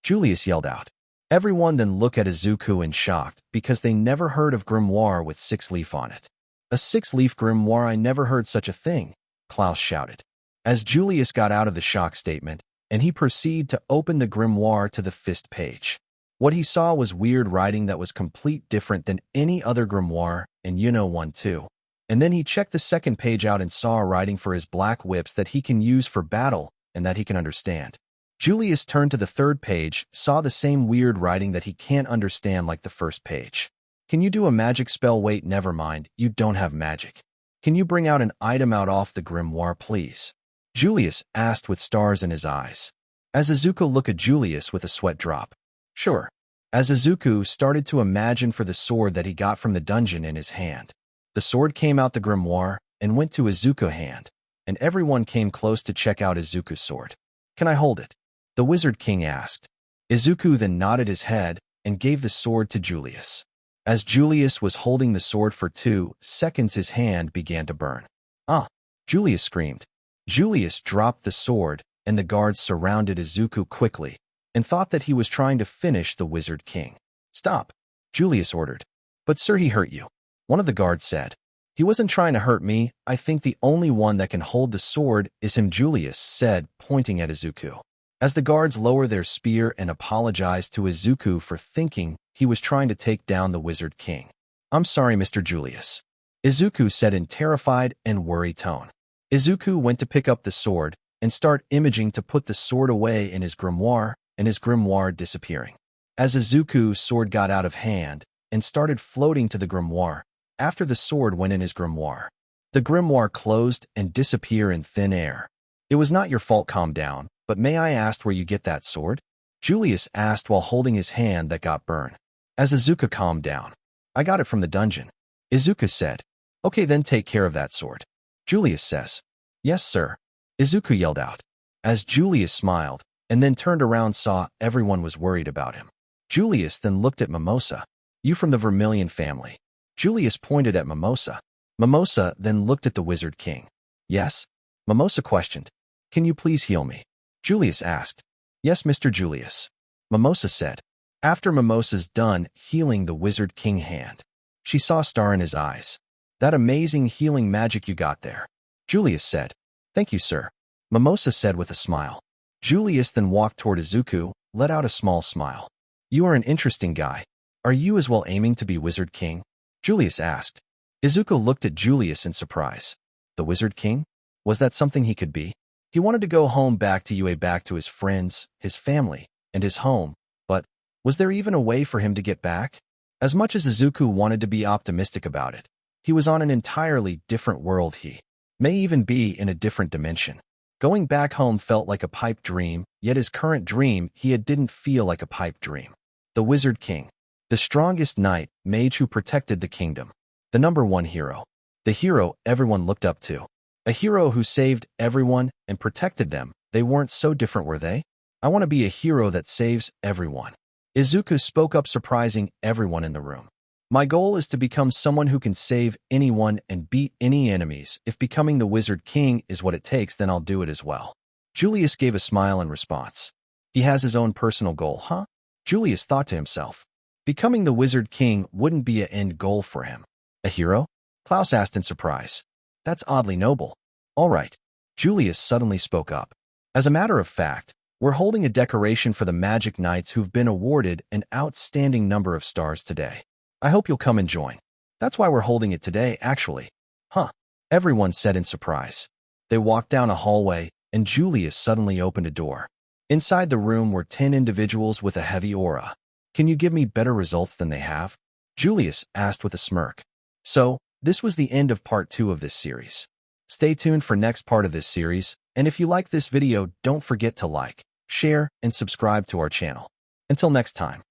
A: Julius yelled out. Everyone then looked at Izuku in shock because they never heard of grimoire with 6-leaf on it. A 6-leaf grimoire, I never heard such a thing, Klaus shouted. As Julius got out of the shock statement, and he proceeded to open the grimoire to the fifth page. What he saw was weird writing that was complete different than any other grimoire, and you know one too. And then he checked the second page out and saw a writing for his black whips that he can use for battle and that he can understand. Julius turned to the third page, saw the same weird writing that he can't understand like the first page. Can you do a magic spell? Wait, never mind, you don't have magic. Can you bring out an item out off the grimoire, please? Julius asked with stars in his eyes. As Izuku looked at Julius with a sweat drop. Sure. As Izuku started to imagine for the sword that he got from the dungeon in his hand. The sword came out the grimoire and went to Izuku's hand, and everyone came close to check out Izuku's sword. Can I hold it? The Wizard King asked. Izuku then nodded his head and gave the sword to Julius. As Julius was holding the sword for 2 seconds, his hand began to burn. Ah! Julius screamed. Julius dropped the sword, and the guards surrounded Izuku quickly and thought that he was trying to finish the Wizard King. Stop, Julius ordered. But sir, he hurt you, one of the guards said. He wasn't trying to hurt me. I think the only one that can hold the sword is him, Julius said, pointing at Izuku. As the guards lowered their spear and apologized to Izuku for thinking he was trying to take down the Wizard King. I'm sorry, Mr. Julius, Izuku said in terrified and worried tone. Izuku went to pick up the sword and start imaging to put the sword away in his grimoire, and his grimoire disappearing. As Izuku's sword got out of hand and started floating to the grimoire, after the sword went in his grimoire. The grimoire closed and disappeared in thin air. It was not your fault, calm down, but may I ask where you get that sword? Julius asked while holding his hand that got burned. As Izuku calmed down. I got it from the dungeon, Izuku said. Okay, then take care of that sword. Julius says. Yes, sir, Izuku yelled out. As Julius smiled, and then turned around, saw everyone was worried about him. Julius then looked at Mimosa. You from the Vermilion family? Julius pointed at Mimosa. Mimosa then looked at the Wizard King. Yes? Mimosa questioned. Can you please heal me? Julius asked. Yes, Mr. Julius, Mimosa said. After Mimosa's done healing the Wizard King hand, she saw a star in his eyes. That amazing healing magic you got there, Julius said. Thank you, sir, Mimosa said with a smile. Julius then walked toward Izuku, let out a small smile. You are an interesting guy. Are you as well aiming to be Wizard King? Julius asked. Izuku looked at Julius in surprise. The Wizard King? Was that something he could be? He wanted to go home, back to UA, back to his friends, his family, and his home, but was there even a way for him to get back? As much as Izuku wanted to be optimistic about it, he was on an entirely different world. He may even be in a different dimension. Going back home felt like a pipe dream, yet his current dream didn't feel like a pipe dream. The Wizard King. The strongest knight, mage who protected the kingdom. The #1 hero. The hero everyone looked up to. A hero who saved everyone and protected them. They weren't so different, were they? I want to be a hero that saves everyone. Izuku spoke up, surprising everyone in the room. My goal is to become someone who can save anyone and beat any enemies. If becoming the Wizard King is what it takes, then I'll do it as well. Julius gave a smile in response. He has his own personal goal, huh? Julius thought to himself. Becoming the Wizard King wouldn't be an end goal for him. A hero? Klaus asked in surprise. That's oddly noble. All right. Julius suddenly spoke up. As a matter of fact, we're holding a decoration for the Magic Knights who've been awarded an outstanding number of stars today. I hope you'll come and join. That's why we're holding it today, actually. Huh. everyone said in surprise. They walked down a hallway, and Julius suddenly opened a door. Inside the room were 10 individuals with a heavy aura. Can you give me better results than they have? Julius asked with a smirk. So, this was the end of part 2 of this series. Stay tuned for next part of this series, and if you like this video, don't forget to like, share, and subscribe to our channel. Until next time.